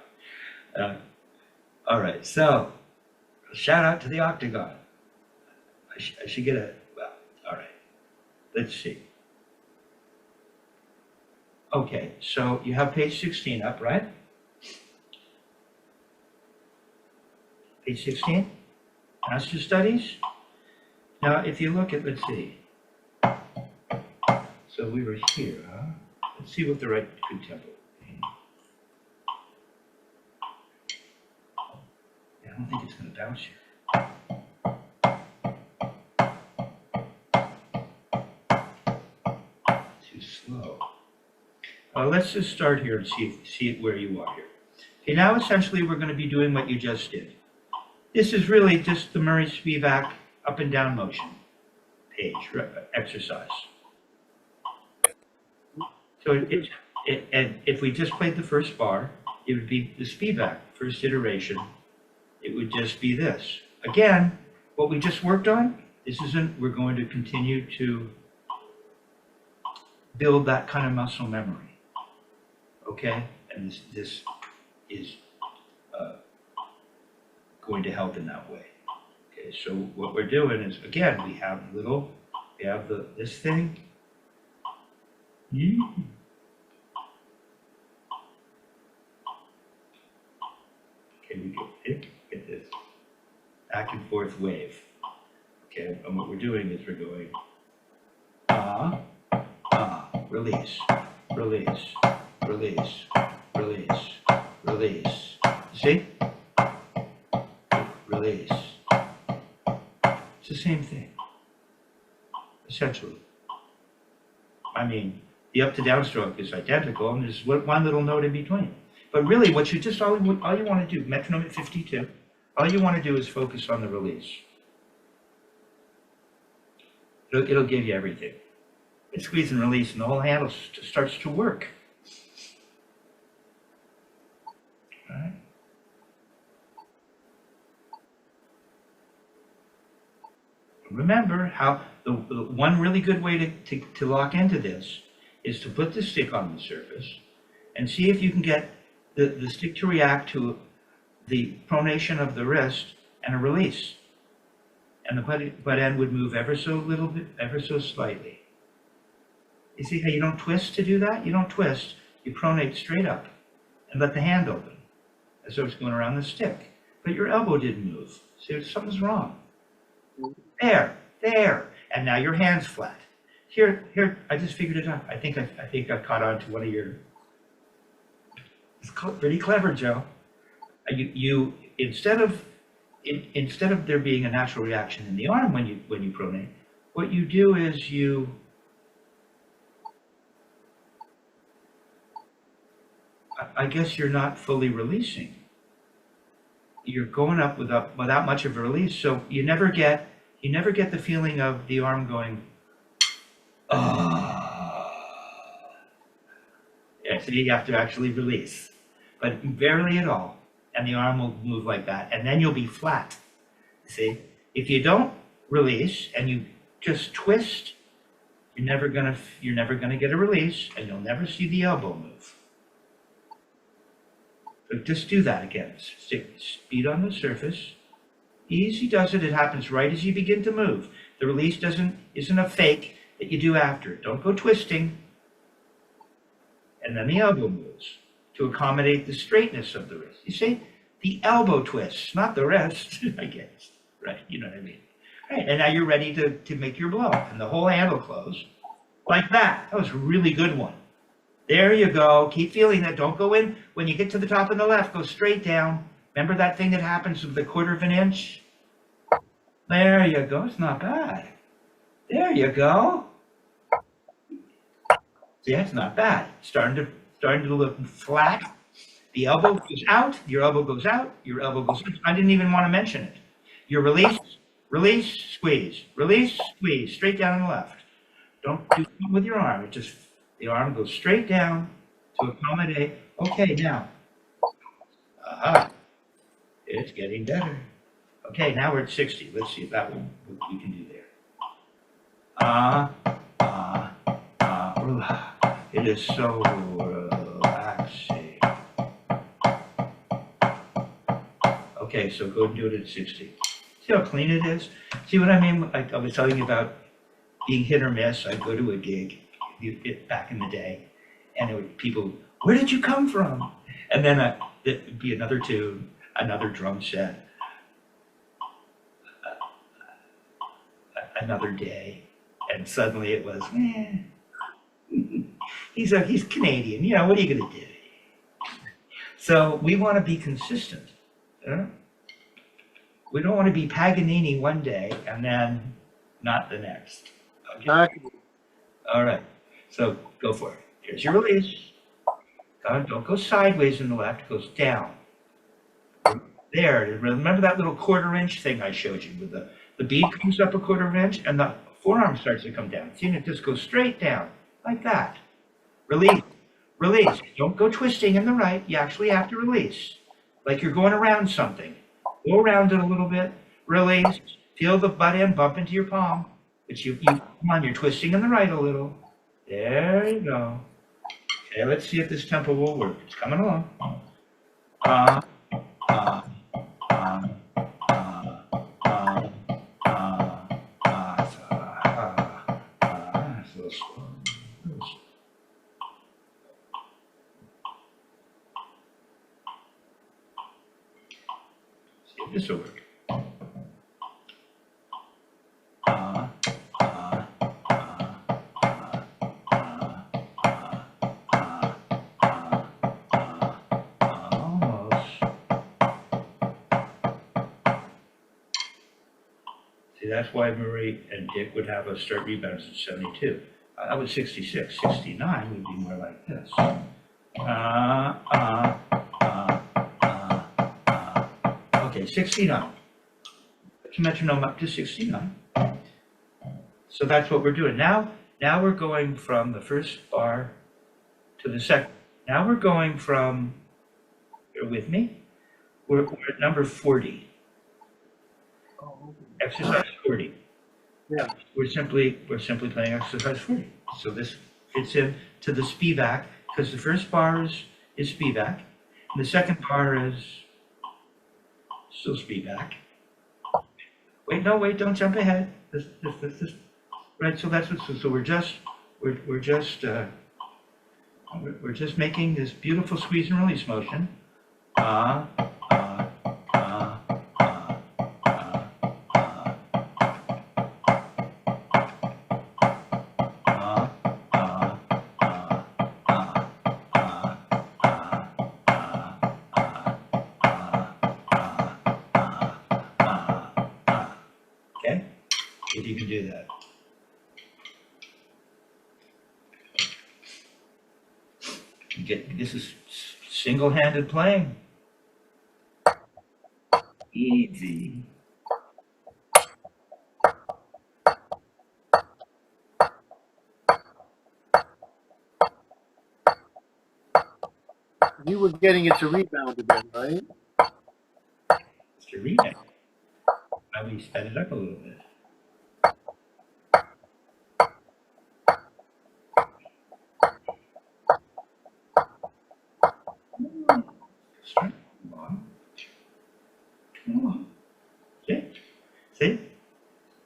S1: All right, so shout out to the octagon. I should get well, all right. Let's see. Okay, so you have page 16 up, right? Page 16, Master Studies. Now, if you look at, let's see. So we were here, huh? Let's see what the right good tempo. Yeah, I don't think it's going to bounce here. Too slow. Let's just start here and see it where you are here. Okay, now essentially we're going to be doing what you just did. This is really just the Murray Spivack up and down motion page exercise. So and if we just played the first bar, it would be the Spivack first iteration. It would just be this. Again, what we just worked on, we're going to continue to build that kind of muscle memory. Okay? And this is going to help in that way. Okay, so what we're doing is, again, we have this thing. Okay, we get this back and forth wave. Okay, and what we're doing is we're going release, release, release, release, release. See? Release. It's the same thing, essentially. I mean, the up to downstroke is identical, and there's one little note in between. But really, what you just all you want to do, metronome at 52, all you want to do is focus on the release. It'll give you everything. And squeeze and release, and the whole handle starts to work. All right. Remember how the one really good way to lock into this is to put the stick on the surface and see if you can get the stick to react to the pronation of the wrist and a release. And the butt end would move ever so little bit, ever so slightly. You see how you don't twist to do that? You don't twist, you pronate straight up and let the hand open as though it's going around the stick. But your elbow didn't move. See, something's wrong. There, and now your hand's flat. Here, I just figured it out. I think I caught on to one of your. It's pretty clever, Joe. You instead of there being a natural reaction in the arm when you pronate, what you do is I guess you're not fully releasing. You're going up without much of a release, so you never get the feeling of the arm going, yeah, so you have to actually release, but barely at all, and the arm will move like that, and then you'll be flat. See, if you don't release and you just twist, you're never gonna get a release, and you'll never see the elbow move. So just do that again. Stick speed on the surface. Easy does it. It happens right as you begin to move. The release isn't a fake that you do after. Don't go twisting. And then the elbow moves to accommodate the straightness of the wrist. You see, the elbow twists, not the wrist, I guess. Right, you know what I mean. Right, and now you're ready to make your blow. And the whole hand will close like that. That was a really good one. There you go. Keep feeling that. Don't go in. When you get to the top on the left, go straight down. Remember that thing that happens with the 1/4 of an inch? There you go. It's not bad. There you go. See, that's not bad. Starting to look flat. The elbow goes out. Your elbow goes out. Your elbow goes in. I didn't even want to mention it. Your release, squeeze. Release, squeeze. Straight down on the left. Don't do it with your arm. The arm goes straight down to accommodate. Okay, now. Aha. It's getting better. Okay, now we're at 60. Let's see if that one we can do there. It is so relaxing. Okay, so go and do it at 60. See how clean it is? See what I mean? I was telling you about being hit or miss. I'd go to a gig back in the day, and people, where did you come from? And then it'd be another tune, another drum set, another day, and suddenly it was, he's Canadian, you know, what are you gonna do? So we want to be consistent. We don't want to be Paganini one day and then not the next. Okay. All right. So go for it. Here's your release. Don't go sideways in the left. It goes down. There. Remember that little 1/4 inch thing I showed you with the bead comes up a 1/4 inch and the forearm starts to come down. See, it just goes straight down like that. Release. Release. Don't go twisting in the right. You actually have to release. Like you're going around something. Go around it a little bit. Release. Feel the butt end bump into your palm. But come on, you're twisting in the right a little. There you go. Okay, let's see if this tempo will work. It's coming along. a little slow. See if this will work. See, that's why Marie and Dick would have us start rebounds at 72. I was 66. 69 would be more like this. Okay, 69. Put your metronome up to 69. So that's what we're doing. Now we're going from the first bar to the second. Now we're going from, bear with me, we're at number 40. Exercise 40.
S2: Yeah.
S1: We're simply playing exercise 40. So this fits in to the Spivack, because the first bar is Spivack, and the second bar is still Spivack. Wait, don't jump ahead. This. Right. So that's what. So we're just making this beautiful squeeze and release motion. Okay, if you can do that. This is single-handed playing. Easy.
S2: You were getting it to rebound a bit, right?
S1: It's a rebound. Why we sped it up a little bit. Come on. Okay. See?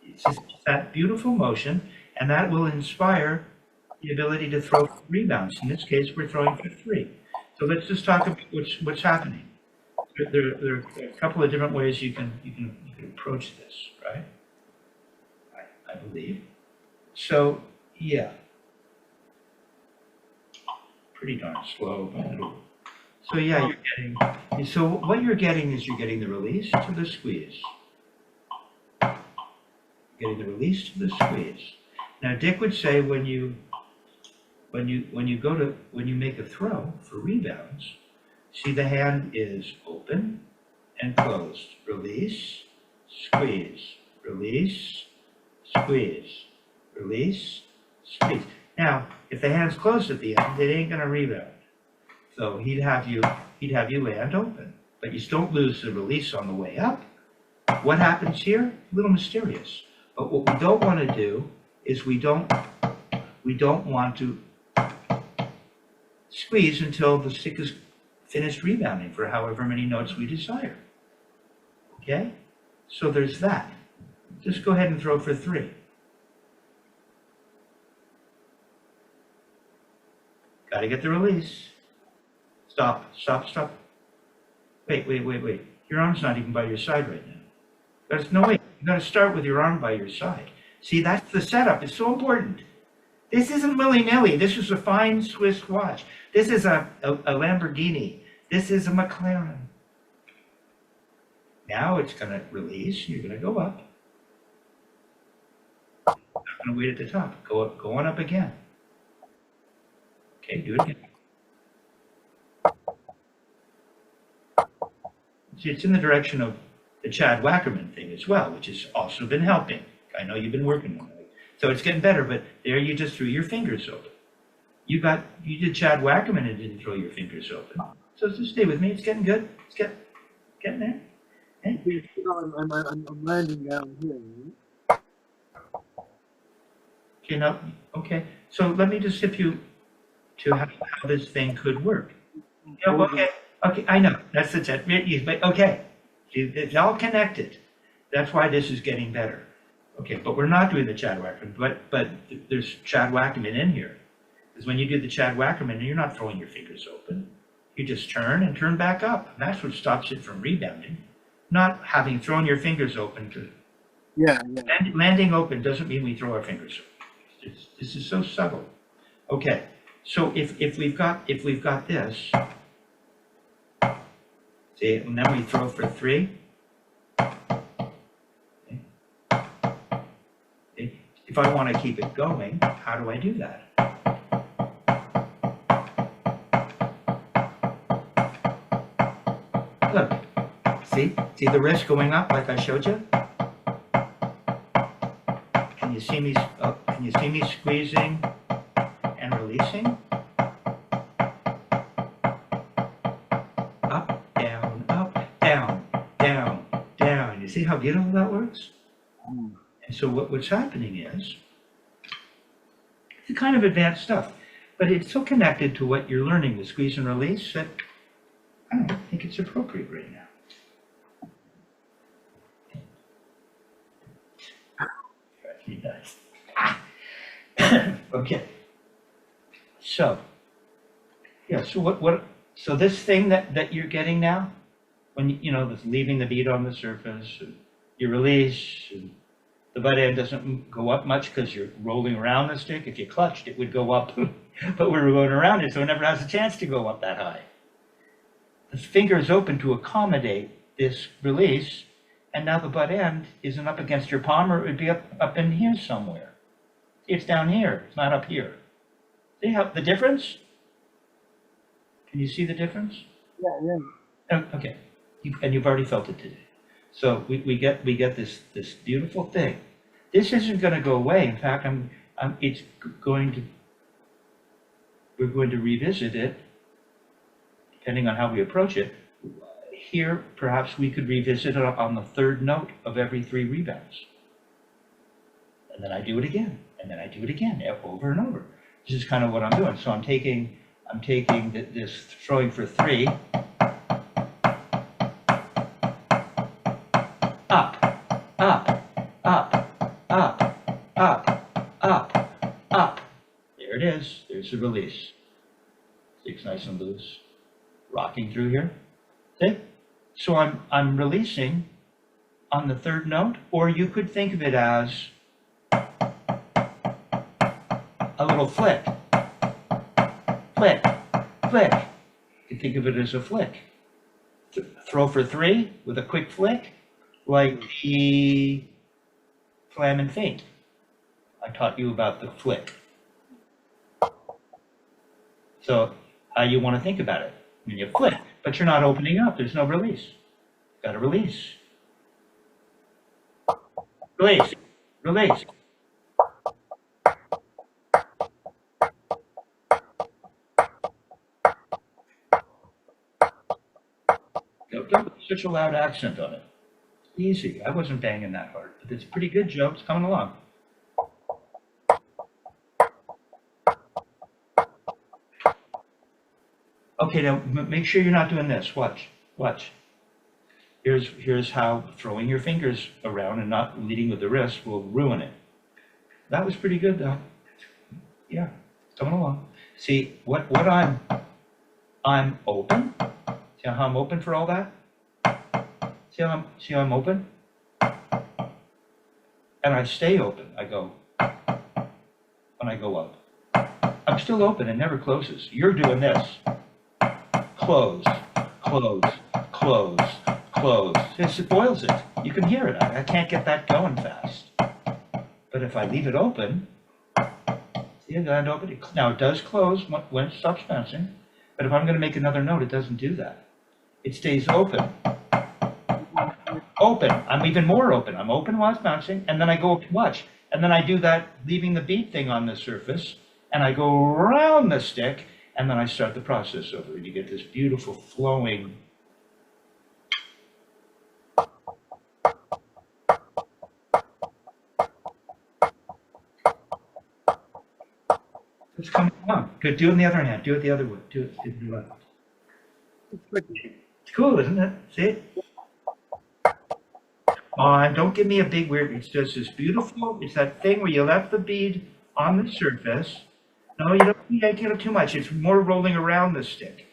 S1: It's just that beautiful motion, and that will inspire the ability to throw rebounds. In this case, we're throwing for 3. So let's just talk about what's happening. There are a couple of different ways you can approach this, right? I believe. So yeah, pretty darn slow, but so yeah, you're getting. So what you're getting is you're getting the release to the squeeze. Getting the release to the squeeze. Now Dick would say when you make a throw for rebounds, see the hand is open and closed. Release, squeeze, release, squeeze, release, squeeze. Now, if the hand's closed at the end, it ain't gonna rebound. So he'd have you land open, but you don't lose the release on the way up. What happens here? A little mysterious. But what we don't want to do is we don't want to squeeze until the stick is finished rebounding for however many notes we desire. Okay? So there's that. Just go ahead and throw for 3. Got to get the release. Stop. Wait. Your arm's not even by your side right now. No, wait. You got to start with your arm by your side. See, that's the setup. It's so important. This isn't willy-nilly. This is a fine Swiss watch. This is a Lamborghini. This is a McLaren. Now it's going to release. You're going to go up. Not going to wait at the top. Go on up again. Okay, do it again. See, it's in the direction of the Chad Wackerman thing as well, which has also been helping. I know you've been working on it. So it's getting better, but there you just threw your fingers open. You did Chad Wackerman and didn't throw your fingers open. So just stay with me. It's getting good. It's getting there. Okay?
S2: I'm landing down here.
S1: Okay, now, okay. So let me just tip you to how this thing could work. Okay, I know. That's the jet. But okay. It's all connected. That's why this is getting better. Okay, but we're not doing the Chad Wackerman, but there's Chad Wackerman in here. Because when you do the Chad Wackerman, you're not throwing your fingers open. You just turn and turn back up. And that's what stops it from rebounding. Not having thrown your fingers open to
S2: Yeah.
S1: landing open doesn't mean we throw our fingers open. This is so subtle. Okay, so if we've got this, see, and then we throw for 3. Okay. If I want to keep it going, how do I do that? Look, see the wrist going up like I showed you? Can you see me squeezing and releasing? Up, down, down, down. You see how beautiful that works? And so what's happening is, it's the kind of advanced stuff, but it's so connected to what you're learning, the squeeze and release, that I don't think it's appropriate right now. Okay. So, yeah, so so this thing that you're getting now, when this leaving the bead on the surface, and you release, and the butt end doesn't go up much because you're rolling around the stick. If you clutched, it would go up, but we're going around it, so it never has a chance to go up that high. The finger is open to accommodate this release, and now the butt end isn't up against your palm, or it would be up in here somewhere. It's down here, it's not up here. See how the difference? Can you see the difference?
S2: Yeah.
S1: Okay, and you've already felt it today. So we get this beautiful thing. This isn't going to go away. In fact, we're going to revisit it, depending on how we approach it. Here, perhaps we could revisit it on the 3rd note of every 3 rebounds. And then I do it again, and then I do it again, over and over. This is kind of what I'm doing. So I'm taking this throwing for 3, up, up, up, up, up, up, up. There it is. There's the release. Sticks nice and loose. Rocking through here. See? So I'm releasing on the 3rd note, or you could think of it as a little flick. Flick, flick. You can think of it as a flick. Throw for 3 with a quick flick, like the flam and feint. I taught you about the flick. So how you want to think about it. When you flick, but you're not opening up. There's no release. You've got to release. Release. Release. Don't put such a loud accent on it. Easy. I wasn't banging that hard, but it's a pretty good joke. It's coming along. Okay, now make sure you're not doing this. Watch. Here's how throwing your fingers around and not leading with the wrist will ruin it. That was pretty good though. Yeah, coming along. See what I'm open. See how I'm open for all that? See how I'm open? And I stay open. I go when I go up. I'm still open. It never closes. You're doing this. Close, close, close, close. It boils it. You can hear it. I can't get that going fast. But if I leave it open, see it land open? Now it does close when it stops bouncing. But if I'm going to make another note, it doesn't do that. It stays open. Open. I'm even more open. I'm open while it's bouncing, and then I go watch. And then I do that, leaving the beat thing on the surface, and I go around the stick, and then I start the process over, and you get this beautiful flowing. It's coming along. Good. Do it in the other hand. Do it the other way. Do it in the left. It's cool, isn't it? See? on, don't give me a big weird, it's just this beautiful, it's that thing where you left the bead on the surface. No, you don't yank it up too much, it's more rolling around the stick.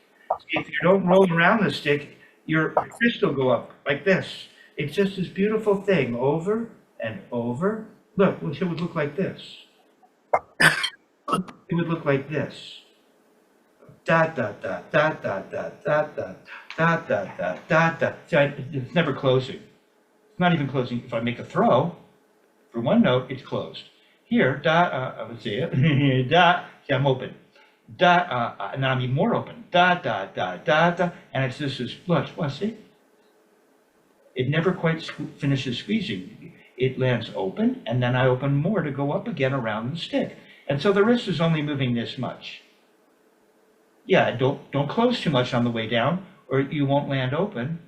S1: If you don't roll around the stick, your fist will go up like this. It's just this beautiful thing, over and over. Look, it would look like this. It would look like this. Da da da da da da da da da da da da da. See, it's never closing. It's not even closing. If I make a throw for one note, it's closed. Here, da, let's see it. Da, see, I'm open. Da, and then I'm even more open. Da da da da da, and it's just this. Look, see? It never quite finishes squeezing. It lands open, and then I open more to go up again around the stick. And so the wrist is only moving this much. Yeah, don't close too much on the way down, or you won't land open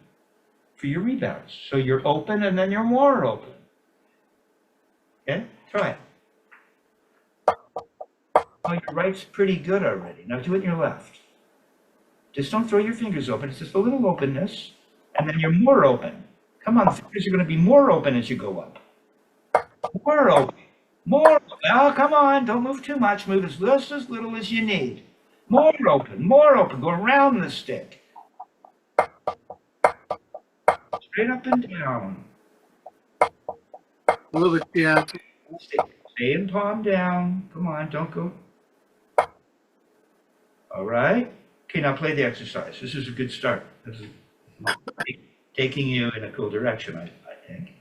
S1: for your rebounds. So you're open, and then you're more open. Okay, try it. Oh, your right's pretty good already. Now do it in your left. Just don't throw your fingers open. It's just a little openness, and then you're more open. Come on, the fingers are going to be more open as you go up. More open. More open. Oh, come on. Don't move too much. Move as little as you need. More open. More open. Go around the stick. Straight up and down.
S2: A little bit, yeah.
S1: Stay in palm down. Come on. Don't go. All right. Okay, now play the exercise. This is a good start. This is taking you in a cool direction, I think.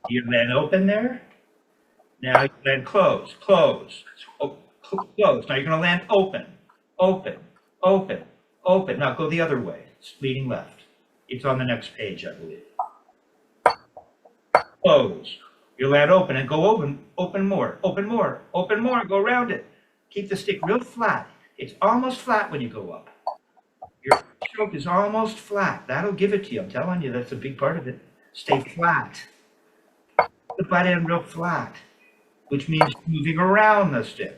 S1: You land open there. Now you land close, close, close. Now you're going to land open, open, open, open. Now go the other way. It's leading left. It's on the next page, I believe. Close. You land open and go open, open more, open more, open more. Go around it. Keep the stick real flat. It's almost flat when you go up. Your stroke is almost flat. That'll give it to you. I'm telling you, that's a big part of it. Stay flat. The butt end real flat, which means moving around the stick.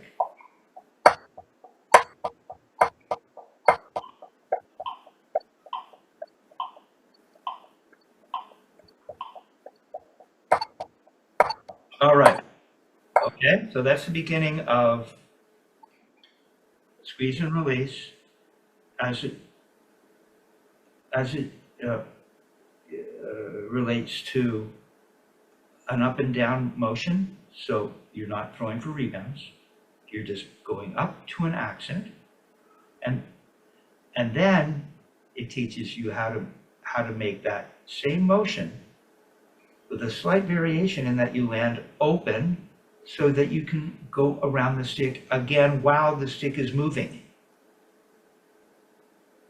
S1: All right. Okay, so that's the beginning of squeeze and release as it relates to an up and down motion. So you're not throwing for rebounds. You're just going up to an accent, and then it teaches you how to make that same motion with a slight variation in that you land open so that you can go around the stick again while the stick is moving.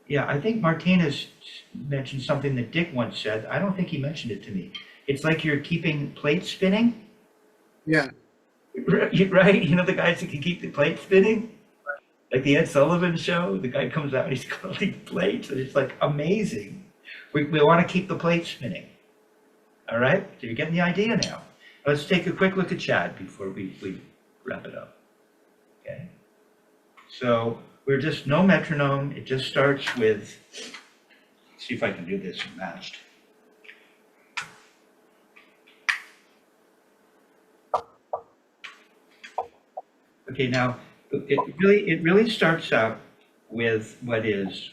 S1: Yeah, I think Martinez mentioned something that Dick once said. I don't think he mentioned it to me. It's like you're keeping plates spinning.
S2: Yeah.
S1: Right? You know the guys that can keep the plate spinning? Like the Ed Sullivan show, the guy comes out and he's got all these plates, and it's like amazing. We want to keep the plate spinning. All right? So you're getting the idea now. Let's take a quick look at Chad before we wrap it up. Okay? So we're just no metronome. It just starts with, let's see if I can do this matched. Okay, now it really starts out with what is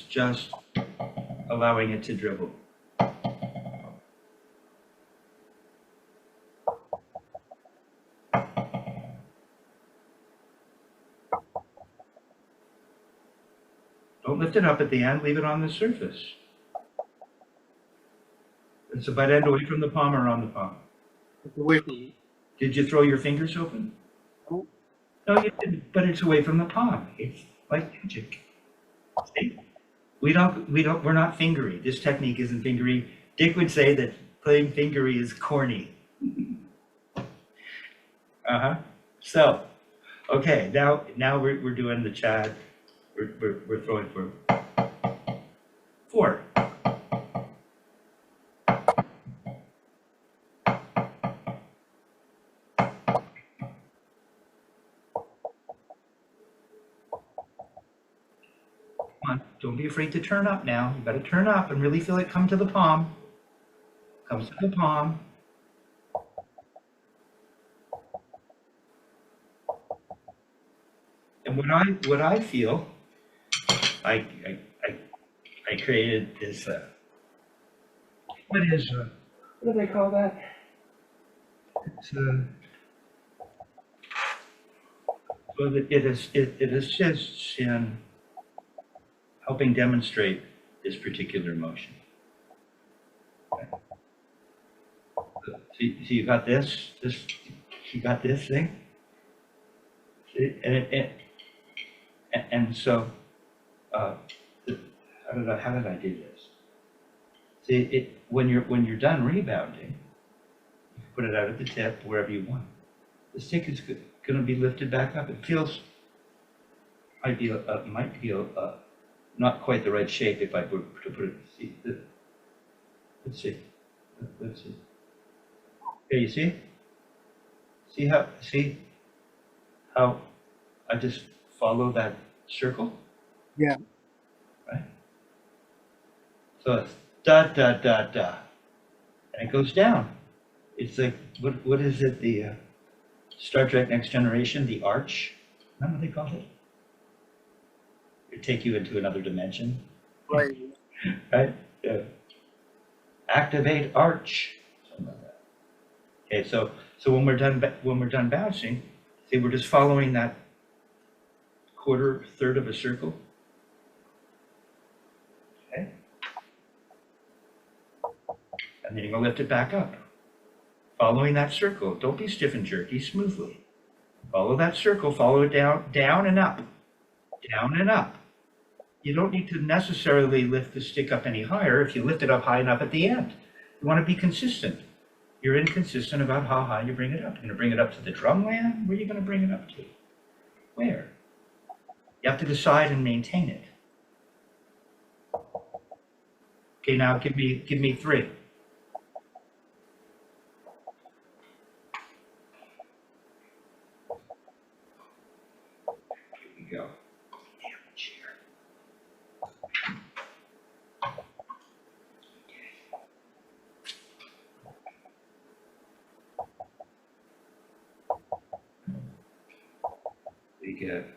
S1: just allowing it to dribble. Don't lift it up at the end, leave it on the surface. It's the butt end away from the palm or on the palm?
S2: It's away from me.
S1: Did you throw your fingers open?
S2: No.
S1: No, you didn't, but it's away from the palm. It's like magic. See? We're not fingery. This technique isn't fingery. Dick would say that playing fingery is corny. So, Okay, now we're doing the Chad. We're throwing for 4. Come on, don't be afraid to turn up now. You gotta turn up and really feel it come to the palm. Comes to the palm. And what I feel, I I I, I created this. What do they call that? It's well, it assists in helping demonstrate this particular motion. Okay. So you got this, you got this thing, see, and so, uh, how did I do this? See, when you're done rebounding, you put it out at the tip, wherever you want. The stick is going to be lifted back up. It feels, might feel not quite the right shape if I were to put it. See, let's see. Let's see. Okay, you see? See how I just follow that circle?
S2: Yeah.
S1: Right? So it's da da da da, and it goes down. It's like what is it? The Star Trek Next Generation, the arch. Remember what they called it? It take you into another dimension.
S2: Right.
S1: Right? Yeah. Activate arch. Something like that. Okay, so when we're done bouncing, see, we're just following that third of a circle. Okay. And then you're gonna lift it back up. Following that circle. Don't be stiff and jerky, smoothly. Follow that circle, follow it down and up. Down and up. You don't need to necessarily lift the stick up any higher if you lift it up high enough at the end. You want to be consistent. You're inconsistent about how high you bring it up. You're going to bring it up to the drumland? Where are you going to bring it up to? Where? You have to decide and maintain it. Okay, now give me 3. Here we go. Damn chair. We get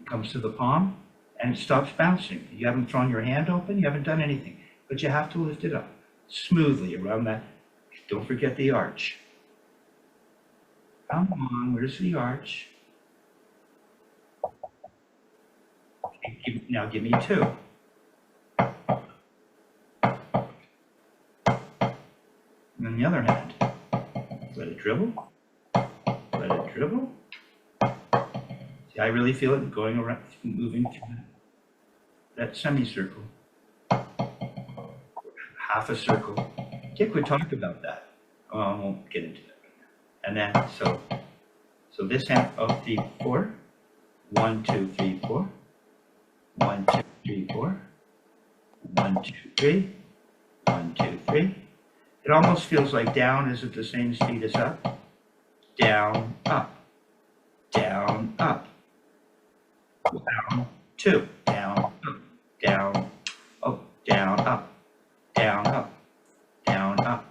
S1: Comes to the palm and it stops bouncing. You haven't thrown your hand open, you haven't done anything, but you have to lift it up smoothly around that. Don't forget the arch. Come on, where's the arch? Now give me 2. And on the other hand, let it dribble. Let it dribble. See, I really feel it going around, moving through that semicircle. Half a circle. Dick would talk about that. Oh, I won't get into that right now. And then, so this hand of the 4. 1, 2, 3, 4. 1, 2, 3, 4. 1, 2, 3. 1, 2, 3. It almost feels like down is at the same speed as up. Down, up. Down, up. Down, 2. Down, up. Down, oh, down, up. Down, up. Down, up.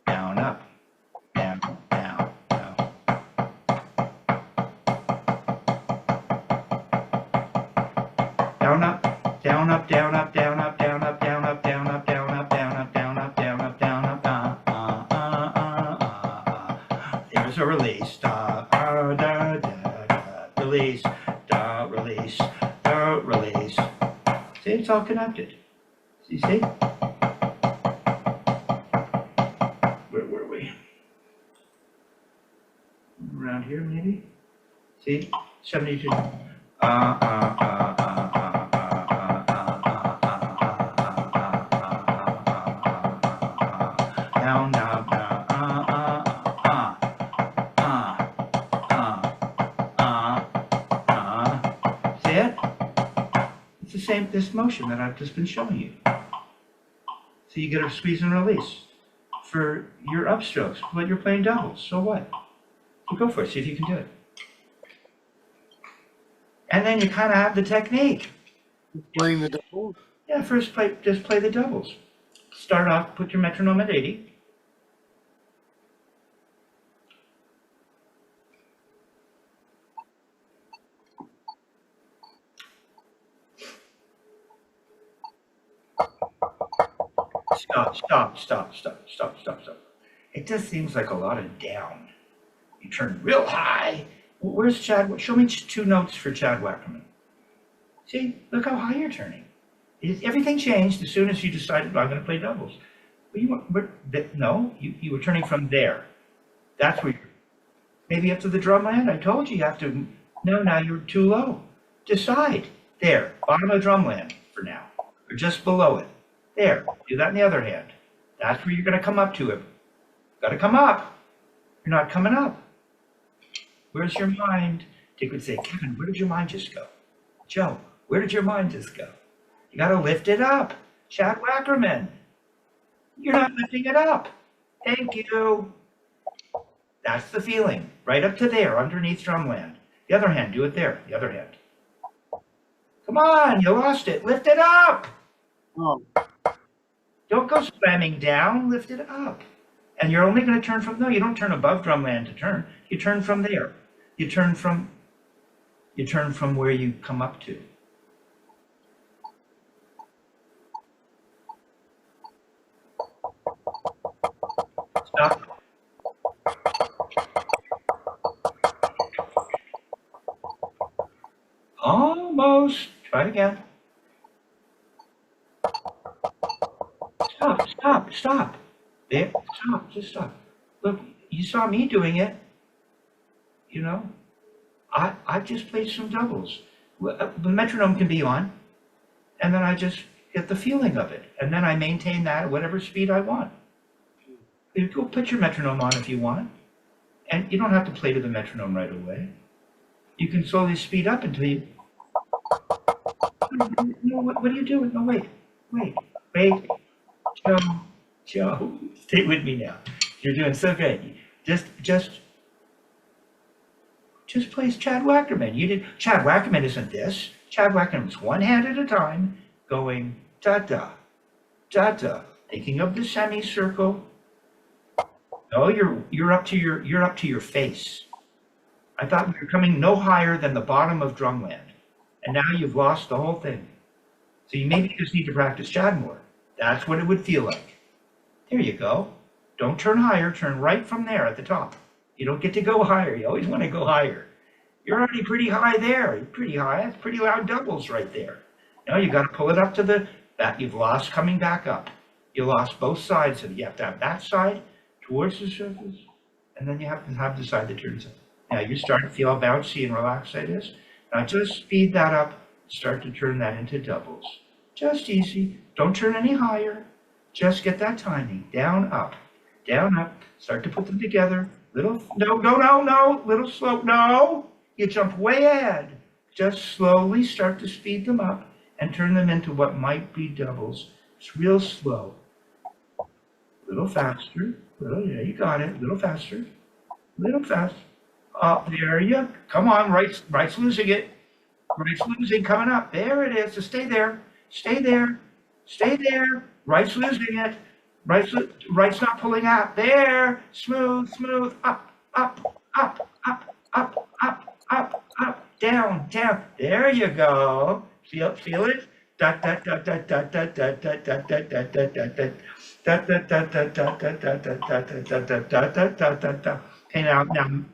S1: Down, up. Down, down, down. Down, up. Down, up, down, up, down, up, down, up, down, up, down, up, down, up, down, up, down, up, down, up, down, up, There's a release. Da, da, da, da. Release. Da, release. Da, release. See, it's all connected. See? Where were we? Around here, maybe? See? 72. this motion that I've just been showing you. So you get a squeeze and release for your upstrokes, but you're playing doubles, so what? So go for it, see if you can do it. And then you kind of have the technique.
S2: Playing the doubles?
S1: Yeah, just play the doubles. Start off, put your metronome at 80. Stop. It just seems like a lot of down. You turn real high. Where's Chad? Show me 2 notes for Chad Wackerman. See, look how high you're turning. Everything changed as soon as you decided, I'm going to play doubles. No, you were turning from there. That's where you're, maybe up to the drumland. I told you have to, no, now you're too low. Decide. There, bottom of drumland for now, or just below it. There, do that in the other hand. That's where you're going to come up to it. Got to come up. You're not coming up. Where's your mind? Dick would say, Kevin, where did your mind just go? Joe, where did your mind just go? You got to lift it up. Chad Wackerman, you're not lifting it up. Thank you. That's the feeling. Right up to there, underneath drumland. The other hand, do it there. The other hand. Come on, you lost it. Lift it up.
S2: Oh.
S1: Don't go slamming down. Lift it up. And you're only going to turn from, no, you don't turn above drumland to turn. You turn from there. You turn from where you come up to. Stop. Almost. Try it again. Stop. There, just stop. Look, you saw me doing it. You know, I just played some doubles. The metronome can be on, and then I just get the feeling of it, and then I maintain that at whatever speed I want. You go put your metronome on if you want, and you don't have to play to the metronome right away. You can slowly speed up until you. No, what are you doing? No, wait. Joe, stay with me now. You're doing so great. Just plays Chad Wackerman. Chad Wackerman isn't this. Chad Wackerman's one hand at a time, going da-da, da-da, thinking of the semicircle. No, you're up to your face. I thought we were coming no higher than the bottom of drumland, and now you've lost the whole thing. So you maybe just need to practice Chad more. That's what it would feel like. There you go. Don't turn higher, turn right from there at the top. You don't get to go higher. You always want to go higher. You're already pretty high there. You're pretty high. That's pretty loud doubles right there. Now you got to pull it up to that you've lost coming back up. You lost both sides of it. You have to have that side towards the surface, and then you have to have the side that turns up. Now you start to feel how bouncy and relaxed that is. Now just speed that up. Start to turn that into doubles. Just easy. Don't turn any higher. Just get that timing. Down, up. Start to put them together. No, little slow. No, you jump way ahead. Just slowly start to speed them up and turn them into what might be doubles. It's real slow. Little faster. Yeah, you got it. Little faster. Little fast. There you. Come on, right's losing it. Right's losing, coming up. There it is. So stay there. Right's losing it. Right's not pulling out. There. Smooth. Up. Down. There you go. Feel it? Okay, now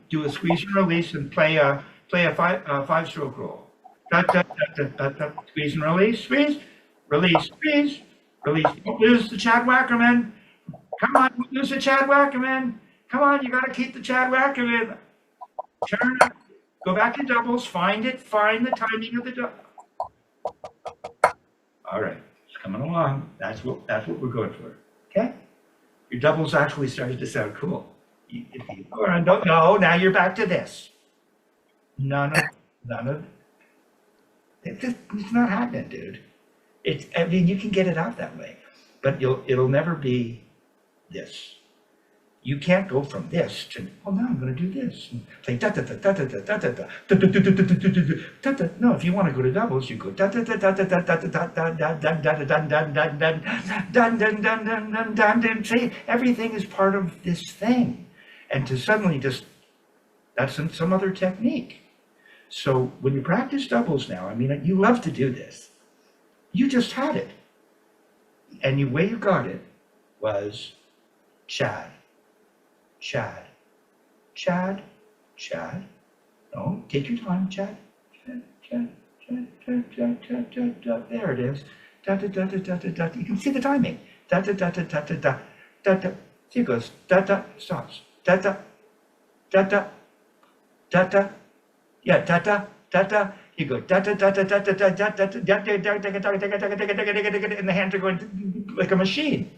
S1: do a squeeze and release and play a 5-stroke roll. Squeeze and release, release. Don't lose the Chad Wackerman. Come on, don't lose the Chad Wackerman. Come on, you gotta keep the Chad Wackerman. Turn up, go back to doubles, find the timing of the double. All right, it's coming along. That's what we're going for. Okay? Your doubles actually started to sound cool. No, now you're back to this. None of it's not happening, dude. I mean, you can get it out that way, but it'll never be this. You can't go from this to, oh, now I'm going to do this. And play da da da da da da da da da da da da da da da da. No, if you want to go to doubles, you go da da da da da da da da da da da da da da da da da da da. See, everything is part of this thing, and to suddenly just that's some other technique. So when you practice doubles now, I mean, you love to do this. You just had it, and the way you got it was Chad. Chad, Chad, Chad. No, take your time, Chad. Chad, Chad, Chad, Chad, Chad, Chad, Chad, Chad. There it is. Da da da da da da da. You can see the timing. Da da da da da da da da da. See it goes. Da da stops. Da da da da da da. Yeah, da da da da. You go da da da da da da da da da da da da da, and the hands are going like a machine.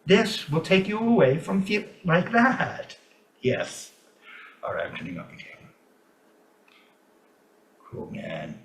S1: This will take you away from feel like that. Yes. All right, I'm turning off the camera. Cool, man.